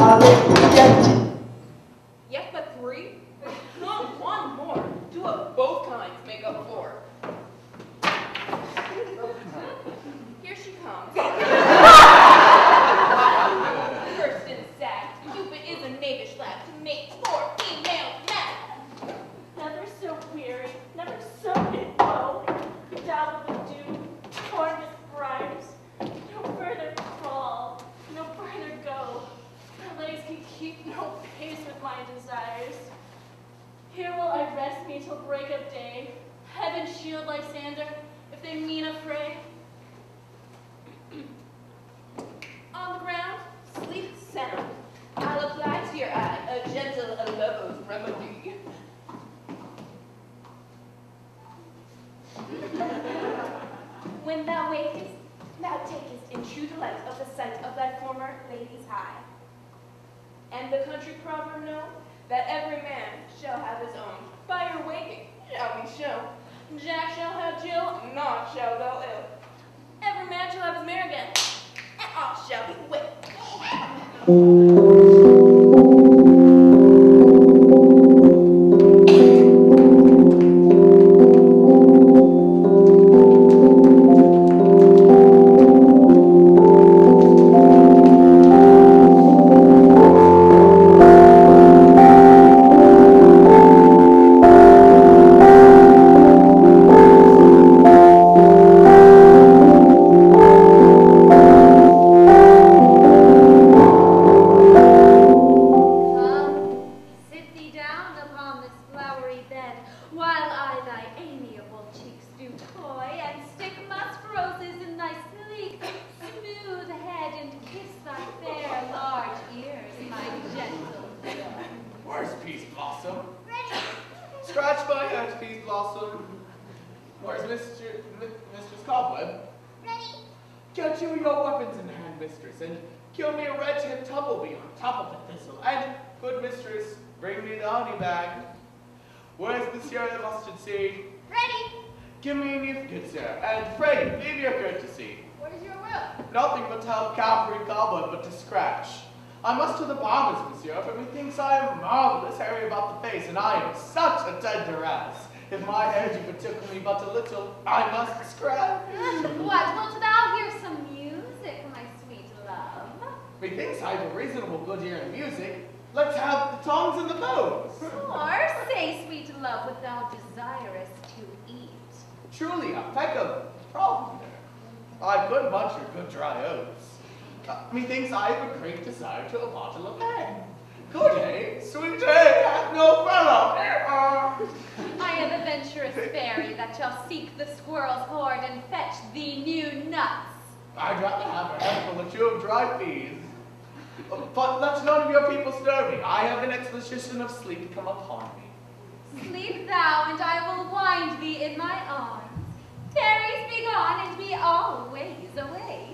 alegria in true delight of the sight of that former lady's eye. And the country proverb know that every man shall have his own. Fire waking shall be shown. Jack shall have Jill, naught shall go ill. Every man shall have his mare again, and all shall be well. I must to the barber's, monsieur, for methinks I am marvelous hairy about the face, and I am such a tender ass. If my hair do but tickle me but a little, I must scratch. What, wilt thou hear some music, my sweet love? Methinks I have a reasonable good ear in music. Let's have the tongues and the bows. Or say, sweet love, what thou desirest to eat. Truly, a peck of provender. I could munch your good dry oats. Methinks I have a great desire to a bottle of ale. Good day, sweet day, hath no fellow. I am a venturous fairy that shall seek the squirrel's hoard and fetch thee new nuts. I'd rather have a handful or two of dry peas. But let none of your people stir me. I have an exposition of sleep come upon me. Sleep thou, and I will wind thee in my arms. Fairies be gone, and be always away.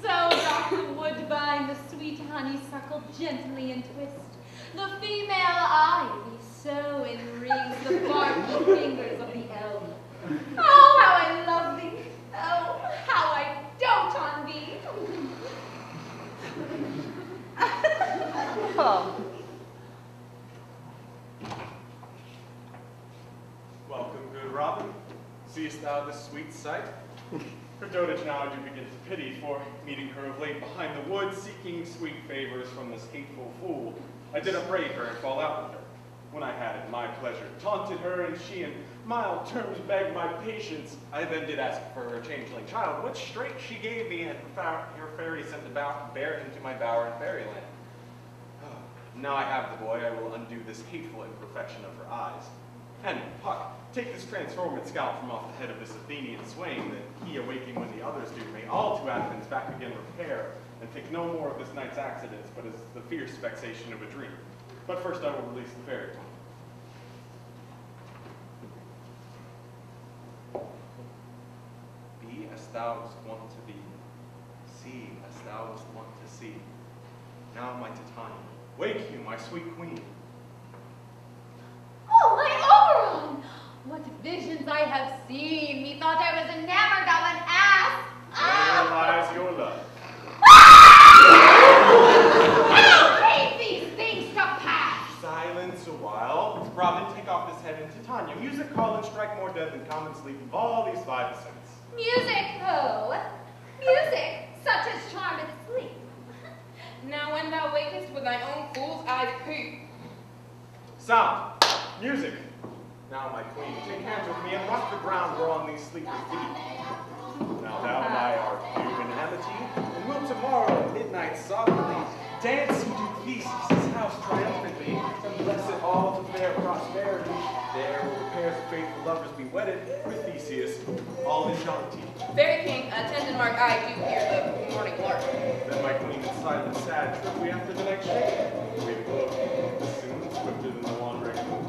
So doth the woodbine the sweet honeysuckle gently entwist, the female ivy so enrings the barky fingers of the elm. Oh, how I love thee! Oh, how I dote on thee! Welcome, good Robin. Seest thou this sweet sight? Her dotage now I do begin to pity, for meeting her of late behind the woods, seeking sweet favors from this hateful fool, I did upbraid her and fall out with her. When I had it my pleasure, taunted her, and she in mild terms begged my patience, I then did ask for her changeling child, which straight she gave me, and her fairy sent about bear into my bower in fairyland. Now I have the boy, I will undo this hateful imperfection of her eyes. And, Puck, take this transformed scalp from off the head of this Athenian swain, that he, awaking when the others do, may all to Athens back again repair, and think no more of this night's accidents, but as the fierce vexation of a dream. But first I will release the fairy tongue. Be as thou wast wont to be, see as thou wast wont to see. Now, my Titania, wake you, my sweet queen. Oh, my Oberon! What visions I have seen! Methought I was enamored of an ass! Where lies your love? I hate these things to pass! Silence a while. Robin, take off this head, and Titania, music call and strike more dead than common sleep of all these five senses. Music, oh! Music, such as charmeth sleep. Now when thou wakest with thine own fool's eyes peep. Sound. Music. Now, my queen, take hands with me and rock the ground whereon these sleepers feed. Now thou and I are human amity, and will tomorrow at midnight solemnly dance into Theseus' house triumphantly, and bless it all to fair prosperity. There will the pairs of faithful lovers be wedded with Theseus, all in jollity. Very king, attend and mark, I do hear the morning lark. Then my queen in silent, sad trip we after the next shade. We both soon swifter than the wandering moon.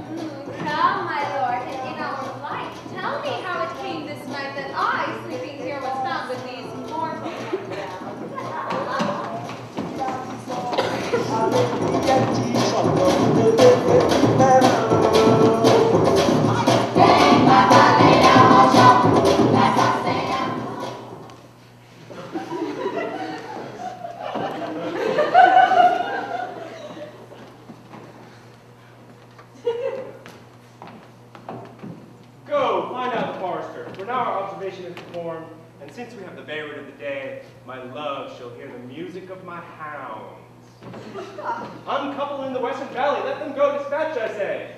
Come, my lord, and in our flight, tell me how it came this night that I, sleeping here, was found with these mortals. Go, find out the forester, for now our observation is performed, and since we have the favorite of the day, my love shall hear the music of my hounds. Uncouple in the western valley, let them go dispatched, I say.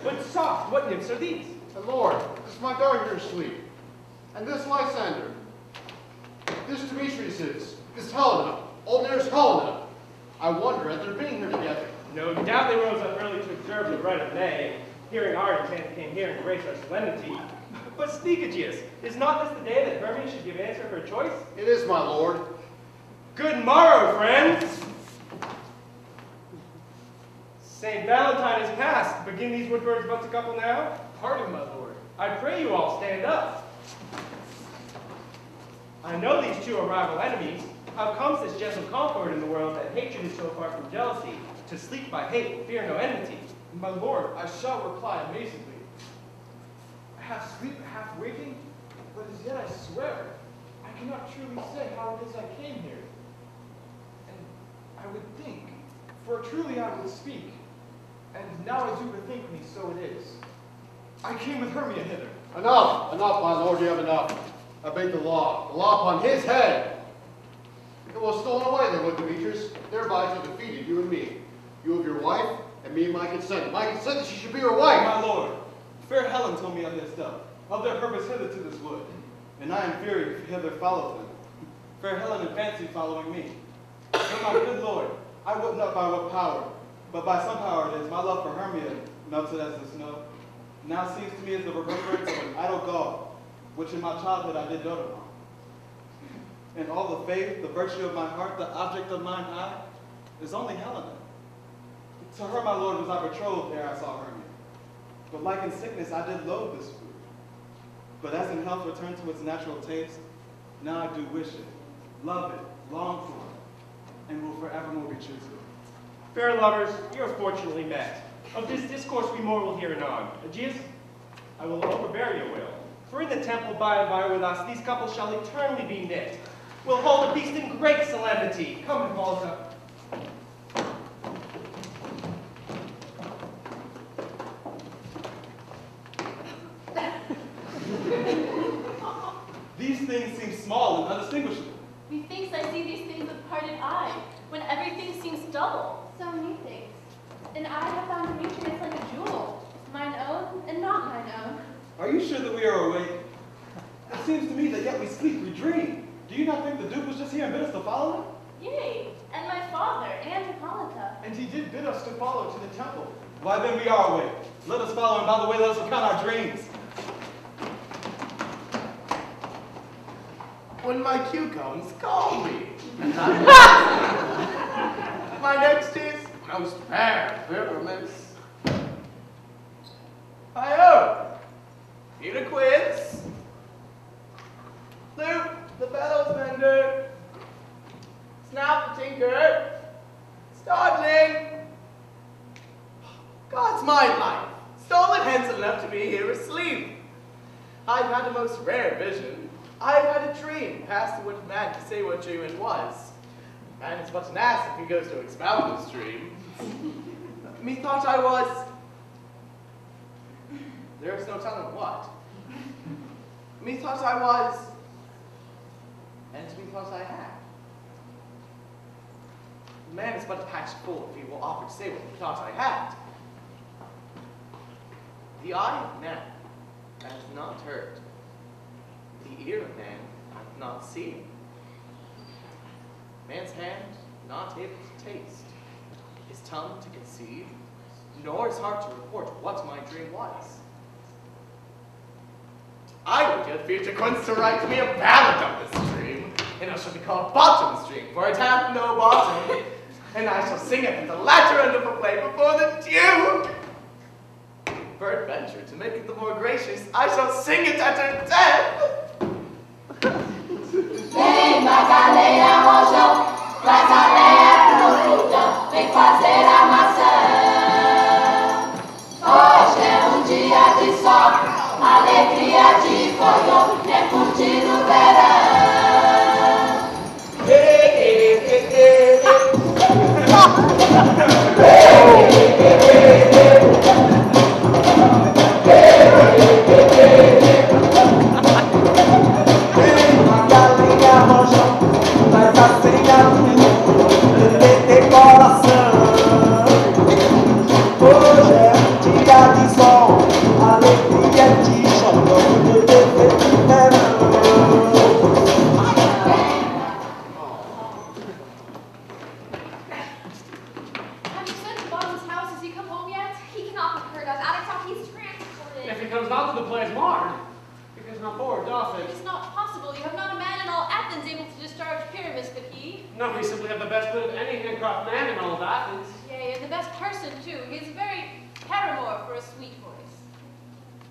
But soft, what nymphs are these? And Lord, this my daughter here asleep. And this Lysander. This Demetrius is. This Helena. Old nurse Helena. I wonder at their being here together. No doubt they rose up early to observe the rite of May. Hearing our intent came here and grace our solemnity. But speak, Aegeus, is not this the day that Hermes should give answer for choice? It is, my lord. Good morrow, friends! St. Valentine is past. Begin these wood birds but to couple now? Pardon, my lord. I pray you all stand up. I know these two are rival enemies. How comes this gentle concord in the world that hatred is so far from jealousy? To sleep by hate, fear no enmity. My lord, I shall reply amazingly. Half sleep, half waking, but as yet I swear, I cannot truly say how it is I came here. And I would think, for truly I would speak, and now as you bethink me, so it is. I came with Hermia hither. Enough, enough, my lord, you have enough. I beg the law upon his head. It was stolen away, then, with Demetrius, thereby to defeated you and me. You of your wife, and me my consent. My consent that she should be your wife. My lord, fair Helen told me of their stealth, of their purpose hither to this wood, and I am fearing hither followed them. Fair Helen advancing following me. But my good lord, I would not by what power, but by some power it is, my love for Hermia melted as the snow. Now seems to me as the reverberance of an idle god, which in my childhood I did dote upon. And all the faith, the virtue of my heart, the object of mine eye, is only Helena. To her, my lord, was I betrothed ere I saw Hermia. But like in sickness, I did loathe this food. But as in health returned to its natural taste, now I do wish it, love it, long for it, and will forevermore be true to it. Fair lovers, you are fortunately met. Of this discourse we more will hear anon. Aegeus, I will overbear your will. For in the temple by and by with us, these couples shall eternally be knit. We'll hold a feast in great solemnity. Come, Hippolyta. These things seem small and undistinguishable. Methinks I see these things with parted eye, when everything seems double. So many things. And I have found Demetrius like a jewel, mine own and not mine own. Are you sure that we are awake? It seems to me that yet we sleep, we dream. Do you not think the Duke was just here and bid us to follow him? Yea, and my father, and Hippolyta. And he did bid us to follow to the temple. Why then we are awake. Let us follow, and by the way, let us recount our dreams. When my cue comes, call me. My next is most fair pyramids. Hi-ho! Peter Quiz. Luke, the bellows mender. Snap the tinker. Startling. God's my life. Stolen hence and left to me here asleep. I've had a most rare vision. I've had a dream, past the wit of man to say what dream it was. Man is but an ass if he goes to expound his dream. Methought I was... There is no telling what. Methought I was... And methought I had. Man is but a patched fool if he will offer to say what he thought I had. The eye of man hath not heard. The ear of man hath not seen. Man's hand not able to taste. His tongue to conceive. nor is hard to report what my dream was. I would get future Quince to write me a ballad of this dream, and it shall be called Bottom's Dream, for it hath no bottom, and I shall sing it at the latter end of the play before the Duke. Peradventure, to make it the more gracious, I shall sing it at her death. Vem, bacaleia, rojão, traz areia pro vulcão, vem fazer a maçã. Hoje é dia de sol, alegria de folhão, é curtir o verão.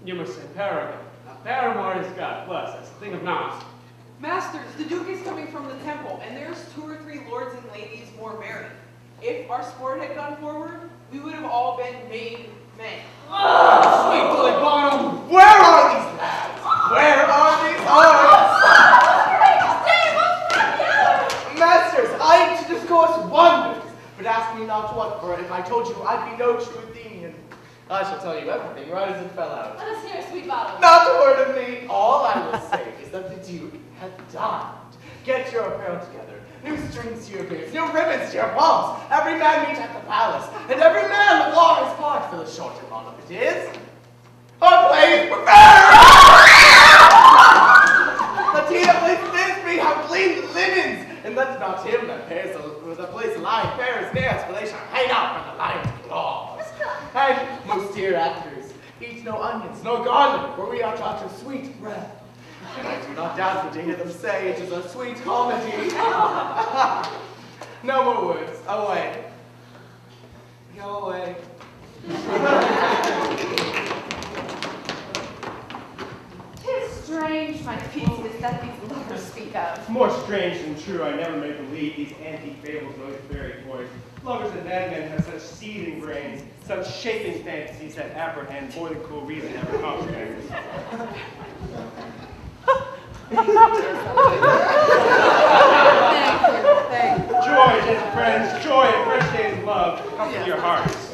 You must say paragon. Now, paramour is God, plus that's a thing of nonsense. Masters, the Duke is coming from the temple, and there's 2 or 3 lords and ladies more merry. If our sport had gone forward, we would have all been made men. Sweet Billy Bottom! Where are these lads? Where are these hearts? Masters, I to discourse wonders, but ask me not what, for if I told you I'd be no true Athenian. I shall tell you everything right as it fell out. Let us hear, sweet bottom. Not a word of me. All I will say is that the Duke had died. Get your apparel together. New strings to your beards, new ribbons to your palms. Every man meet at the palace, and every man law his part, for the short and long of it is. Our play is prepared! Let he that plays Thisbe have clean linens, and let not him that plays the lion bear his nails, for they shall hang out from the lion's claws. And, most dear actors, eat no onions, nor garlic, for we are taught to sweet breath. And I do not doubt to hear them say it is a sweet comedy. No more words. Away. Go away. Tis strange, my pieces, that these lovers speak of. More strange than true, I never may believe these antique fables of those fairy toys. Lovers and madmen have such seething brains, such shaping fantasies that apprehend more than cool reason ever comprehends. Thank you. Joy, dear friends, joy and fresh days of love, comfort your hearts.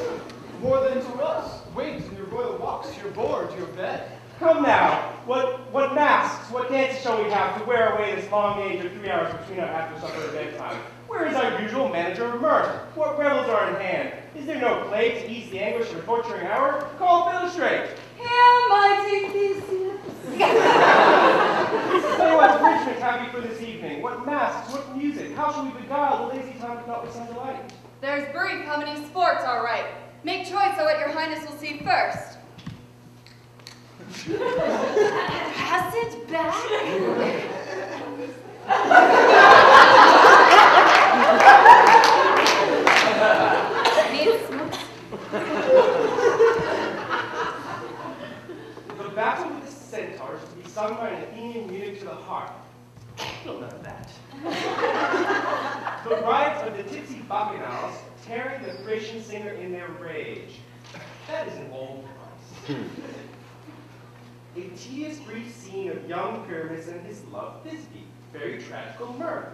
More than to us. Wings in your royal walks, your board, your bed. Come now, what masks, what dances shall we have to wear away this long age of 3 hours between our after supper and bedtime? Where is our usual manager of mirth? What revels are in hand? Is there no play to ease the anguish of a torturing hour? Call Philostrate. Here, mighty Theseus. Say what enrichment have you for this evening? What masks, what music? How shall we beguile the lazy time if not with some delight? There's brief how many sports are right. Make choice of what your highness will see first. Pass it back. The battle with the centaurs is to be sung by an Athenian eunuch to the harp. No, none of that. The rides of the tipsy bacchanals tearing the Thracian singer in their rage. That is an old device. A tedious brief scene of young Pyramus and his love Thisbe. Very tragical mirth.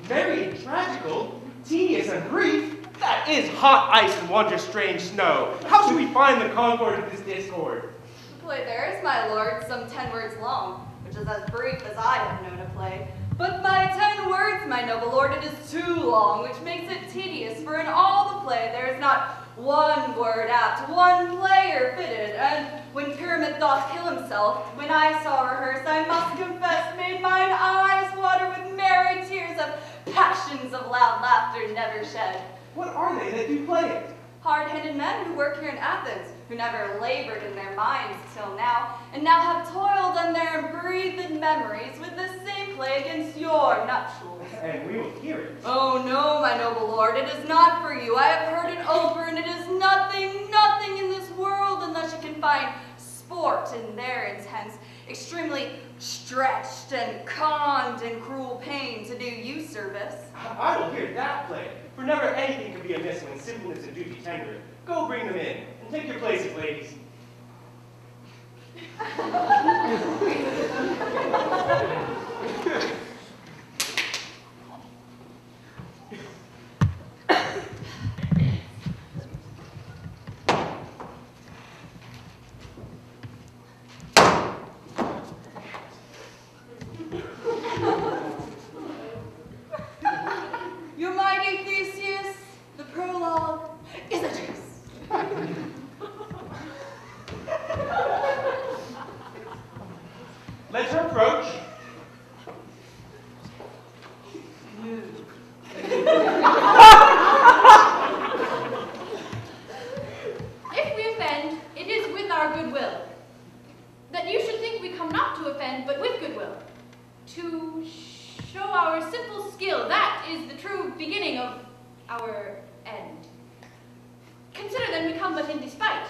Very tragical, tedious and brief. That is hot ice and wondrous strange snow. How should we find the concord of this discord? The play there is, my lord, some 10 words long, which is as brief as I have known a play. But by 10 words, my noble lord, it is too long, which makes it tedious, for in all the play there is not one word apt, one player fitted, and when Pyramid doth kill himself, when I saw rehearse, I must confess, made mine eyes water with merry tears of passions of loud laughter never shed. What are they that do play it? hard-headed men who work here in Athens, who never labored in their minds till now, and now have toiled on their breathed memories with the same play against your nuptials. And we will hear it. Oh no, my noble lord, it is not for you. I have heard it over, and it is nothing, nothing in this world unless you can find sport in their intents, extremely stretched and conned and cruel pain to do you service. I will hear that play, for never anything could be amiss when simpleness and duty tender it. Go bring them in, and take your places, ladies. Your mighty Theseus, the prologue is a juice. Let her approach. If we offend, it is with our goodwill. That you should think we come not to offend, but with goodwill. To show our simple skill, that is the true beginning of our end. Consider then we come but in despite.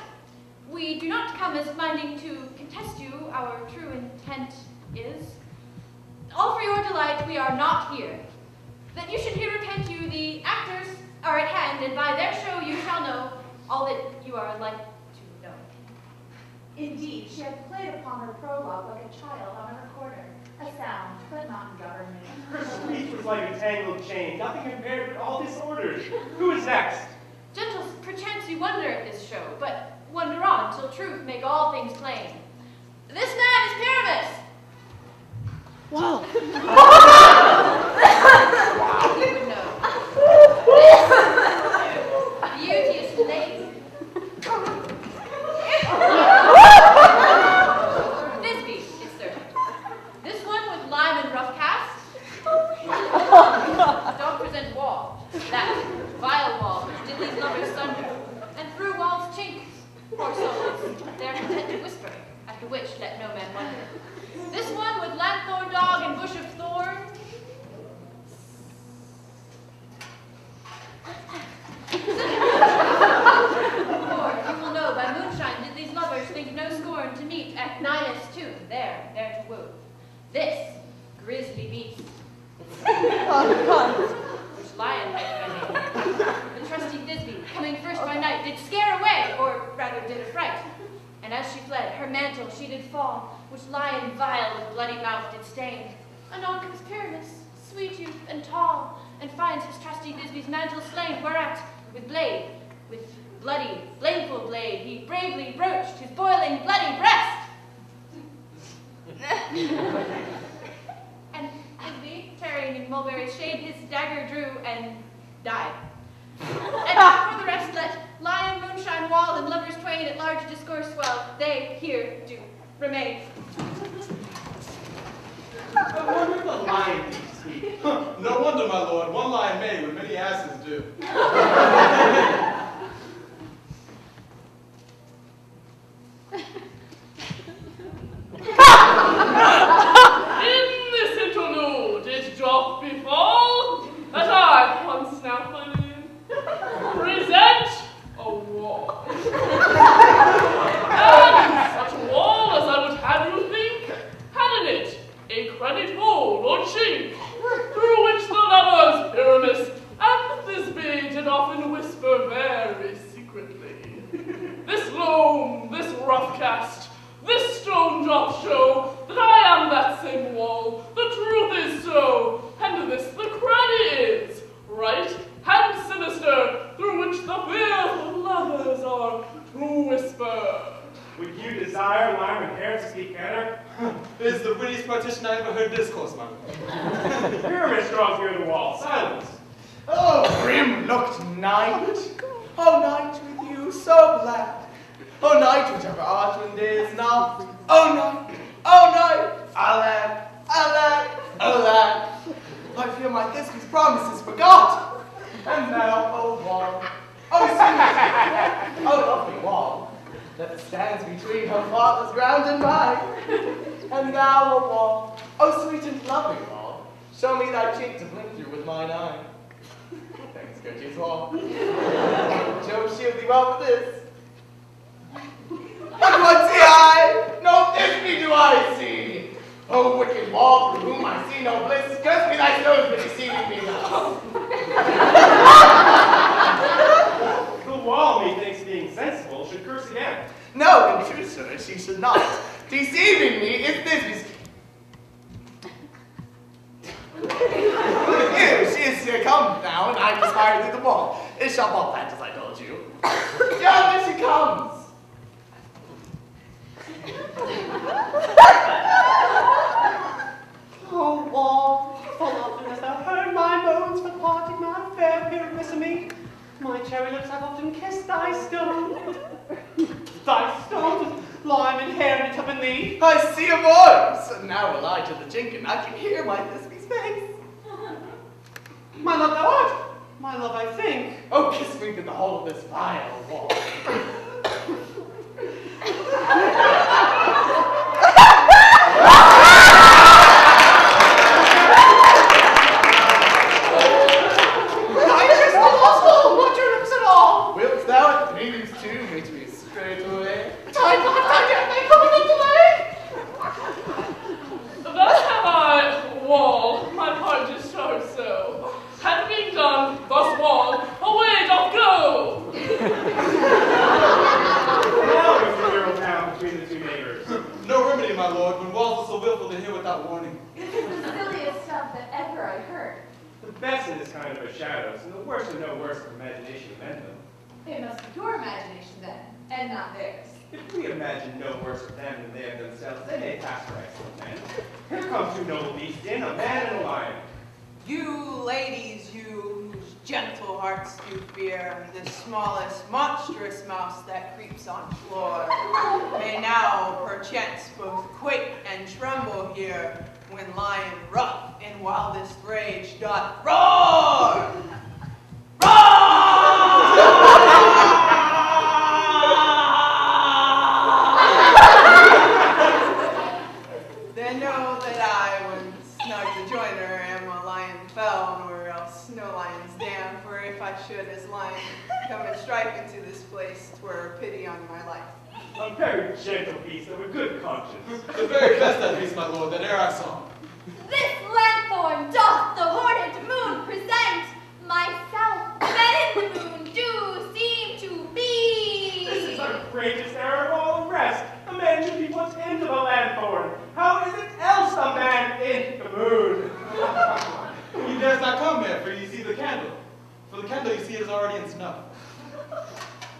We do not come as minding to contest you, our true intent is. All for your delight we are not here. That you should here repent you, the actors are at hand, and by their show you shall know all that you are like to know. Indeed, she had played upon her prologue like a child on a recorder, a sound, but not in government. Her speech was like a tangled chain, nothing impaired but all disordered. Who is next? Gentles, perchance you wonder at this show, but wonder on till truth make all things plain. This man is Pyramus. Wow. You would know. This beauteous lady. Thisbe is certain. This one with lime and rough cast. Don't present wall. That vile wall which did these lovers sunder. And through walls chink. Poor souls, they are content to whisper, at the which let no man wonder. This one with lanthorn dog and bush of thorn. For you will know by moonshine did these lovers think no scorn to meet at Ninus' tomb, there to woo. This grisly beast, which lion had by name, the trusty Thisbe, coming first by night, did scare away, or rather did affright. And as she fled, her mantle she did fall, which lion vile with bloody mouth did stain. Anon comes Pyramus, sweet youth and tall, and finds his trusty Thisbe's mantle slain, whereat, with bloody, blameful blade, he bravely broached his boiling, bloody breast. And Thisbe, tarrying in Mulberry's shade, his dagger drew and died. And for the rest, let lion, moonshine, wall, and lovers twain at large discourse while they here do remain. I wonder if the lion thieves speak. No wonder, my lord. One lion may when many asses do. In this interlude it doth befall that I once now present a wall. And such a wall as I would have you think had in it a credit hole or chink, through which the lovers Pyramus and Thisbe did often whisper very secretly. This loam, this rough cast, this stone doth show that I am that same wall. The truth is so, and this the credit is, right and sinister, through which the fearful lovers are to whisper. Would you desire lime and hair to speak better? It is the wittiest partition I ever heard discourse, my lord. Pyramus draws near the wall. Silence. Oh, grim-looked night. Oh, night with you, so black. Oh, night whichever art when day is not. Oh, night, alack, alack, alack. I feel my Thisbe's promises forgot. And now, oh, wall, oh, sweet, Oh, lovely wall, that stands between her father's ground and mine. And thou, O wall, oh sweet and lovely wall, show me thy cheek to blink through with mine eye. Thanks, courteous wall. Jove shield thee well for this. But what see I? No envy do I see. O wicked wall, through whom I see no bliss, curse me thy stones for deceiving me thus. The wall, methinks, being sensible, should curse again. No, in truth, sir, she should not. Deceiving me is this. Here, she is come now, and I am fired through the wall. It shall fall flat, as I told you. Yonder she comes. Oh, wall, full often hast thou heard my moans for parting my fair Pyramus and me. My cherry lips have often kissed thy stone. Thy stone, lime and hair knit up in thee. I see a voice, and now will I to the chink, and I can hear my Thisbe's face. My love thou art, my love I think. Oh, kiss me through the whole of this vile wall. Wilt thou at these two meet me straight away? Time not, I dare make coming into delay. Thus have I, wall, my part discharged so. Had being done, thus wall, away doth go! Now is the hero town between the two neighbors. No remedy, my lord, when walls are so willful to hear without warning. This is the silliest stuff that ever I heard. The best in this kind of shadows, and the worst of no worse of imagination amend them. It must be your imagination then, and not theirs. If we imagine no worse of them than they of themselves, they may pass for excellent men. Here come two noble beasts in, a man and a lion. You ladies, you whose gentle hearts do fear the smallest monstrous mouse that creeps on floor, may now perchance both quake and tremble here when lion rough in wildest rage doth roar! Then know that I, when snug the joiner, am a lion fell, nor else no lion's dam, for if I should as lion come and strike into this place, 'twere pity on my life. A very gentle beast of a good conscience. The very best that beast, my lord, that e'er I saw. This lanthorn doth the horned moon present. Myself, men in the moon, do seem to be. This is our greatest error of all the rest. A man should be put into the lanthorn. How is it else a man in the moon? He dares not come there, for you see the candle. For the candle you see is already in snuff.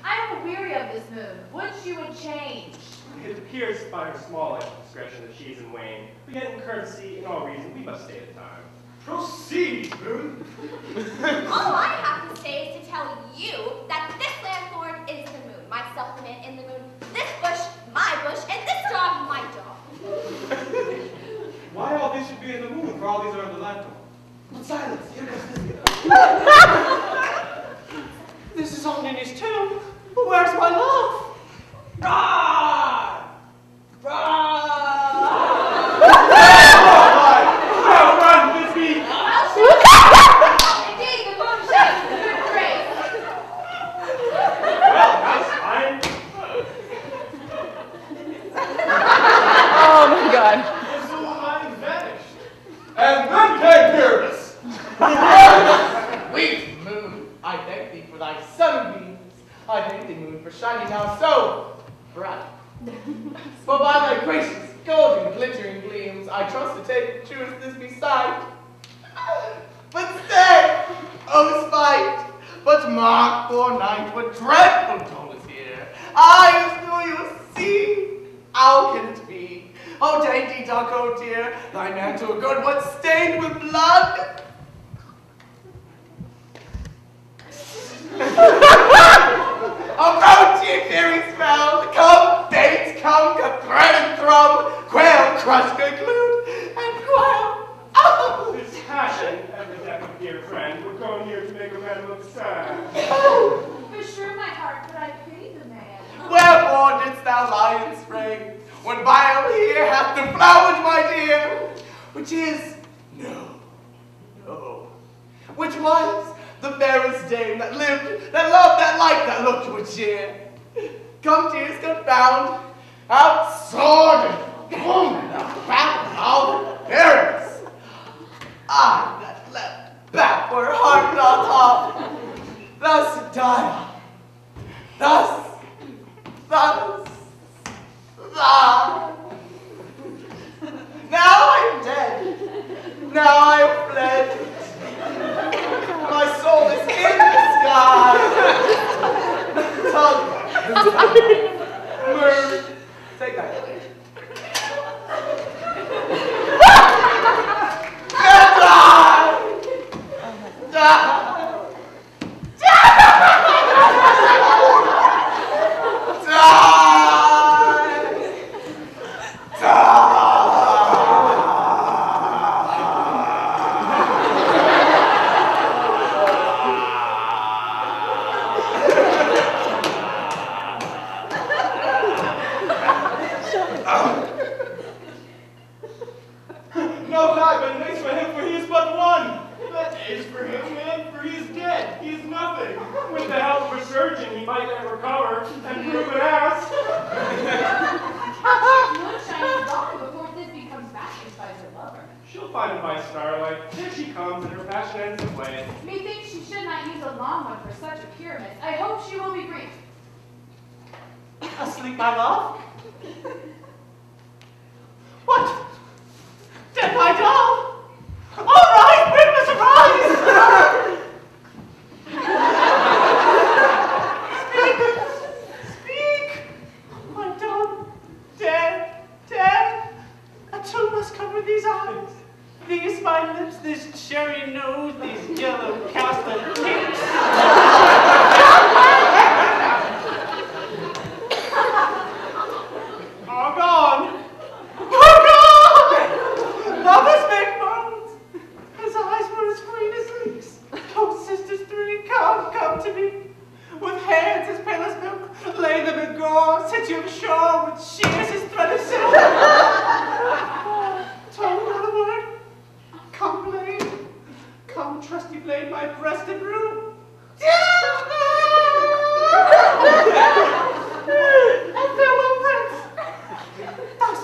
I'm weary of this moon. Would she would change. It appears by her small discretion that she is in wane, but yet in courtesy, in all reason, we must stay the time. Proceed, moon. All I have to say is to tell you that this lanthorn is the moon. Myself, the man in the moon. This bush, my bush, and this dog, my dog. Why all these should be in the moon, for all these are in the lantern? But silence, here comes this. This is on in his tomb. But where's my love? Roar! Roar! Run, Thisbe! Indeed, the moon shines with good grace. Well, that's fine. Oh my god. The silver lining vanished. And then came Pyramus. Weep, moon, I thank thee for thy sunbeams. I thank thee, moon, for shining now so bright. For by thy gracious, golden, glittering gleams, I trust to take true as this be sight. But stay, oh spite, but mark, poor night, what dreadful toll is here. I who you see, how can it be? Oh dainty duck, oh dear, thy mantle good, but stained with blood. Approach ye fairy spell, come baits, come, thread and thrum, quail, crush, conclude, and quail. Oh! This passion, evidently, dear friend, we're going here to make a man look sad. For sure my heart could hath the flowers, my dear, which is no, which was the fairest dame that lived, that loved, that liked, that looked with cheer. Come, tears, confound, out sword and woman of Paris. I that left backward heart on top, thus die, thus. Now I'm dead, now I'm fled, my soul is in the sky. Tongue, take that. No God, but nice for him, for he is but one. That is for him, man, for he is dead. He is nothing. With the help of a surgeon, he might yet recover and prove an ass. Moonshine is gone before this becomes backwards by her lover. She'll find him by starlight. There she comes, and her passion ends the way. Methinks she should not use a long one for such a pyramid. I hope she will be brief. Asleep, my love? What? Dead, my dove? Arise, Princess, arise! Speak! My dove, dead, dead. A tomb must cover these eyes. These my lips, this cherry nose, these yellow castle cheeks. All gone. All gone! Lovers make bones. His eyes were as green as leeks. Oh, sisters three, come to me. With hands as pale as milk, lay them in gore, set you ashore with shears as thread of silk. Told not a word. Come, blade. Come, trusty blade, my breast and room. And farewell, prince. Thus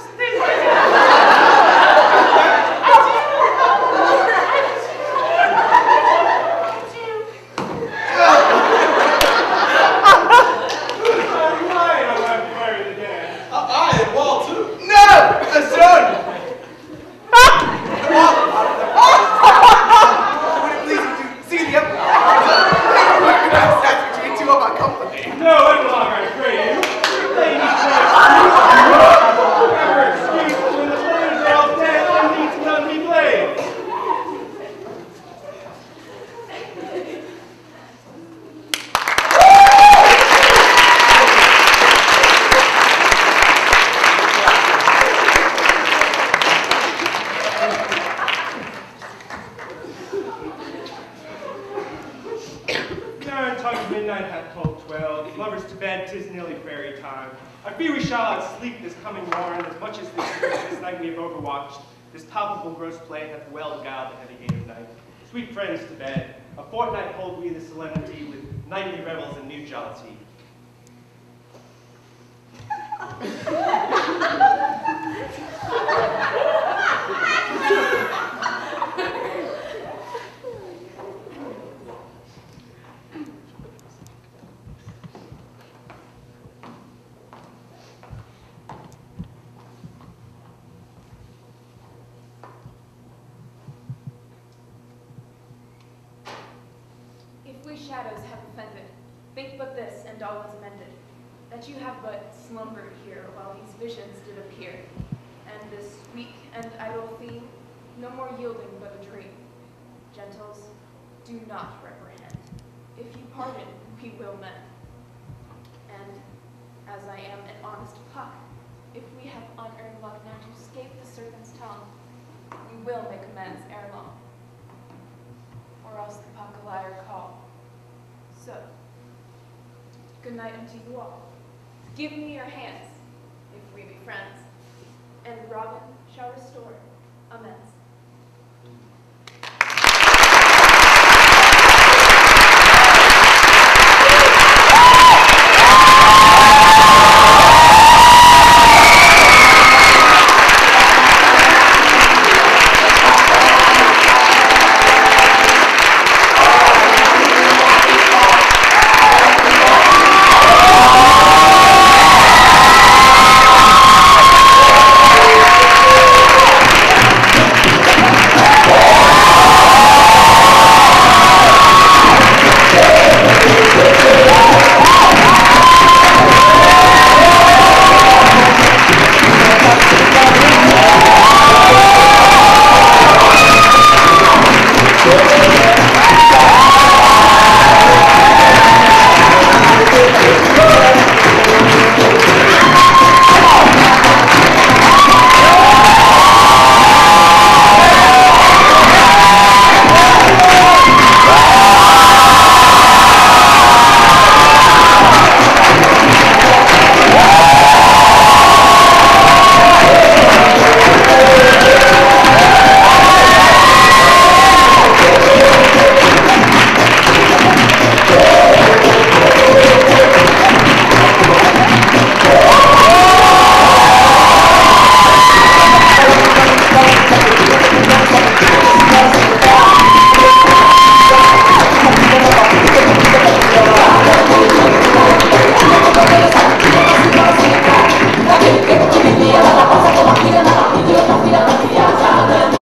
midnight hath told 12. Lovers to bed, 'tis nearly fairy time. I fear we shall outsleep this coming morn, as much as this night we have overwatched. This palpable gross play hath well beguiled the heavy gate of night. Sweet friends to bed, a fortnight hold we the solemnity with nightly revels and new jollity. If we shadows have offended, think but this, and all is amended, that you have but slumbered here while these visions did appear, and this weak and idle theme, no more yielding but a dream. Gentles, do not reprehend. If you pardon, we will mend. And, as I am an honest puck, if we have unearned luck now to escape the serpent's tongue, we will make amends ere long. Or else the puck a liar call. So, good night unto you all. Give me your hands, if we be friends. and Robin shall restore. Amen.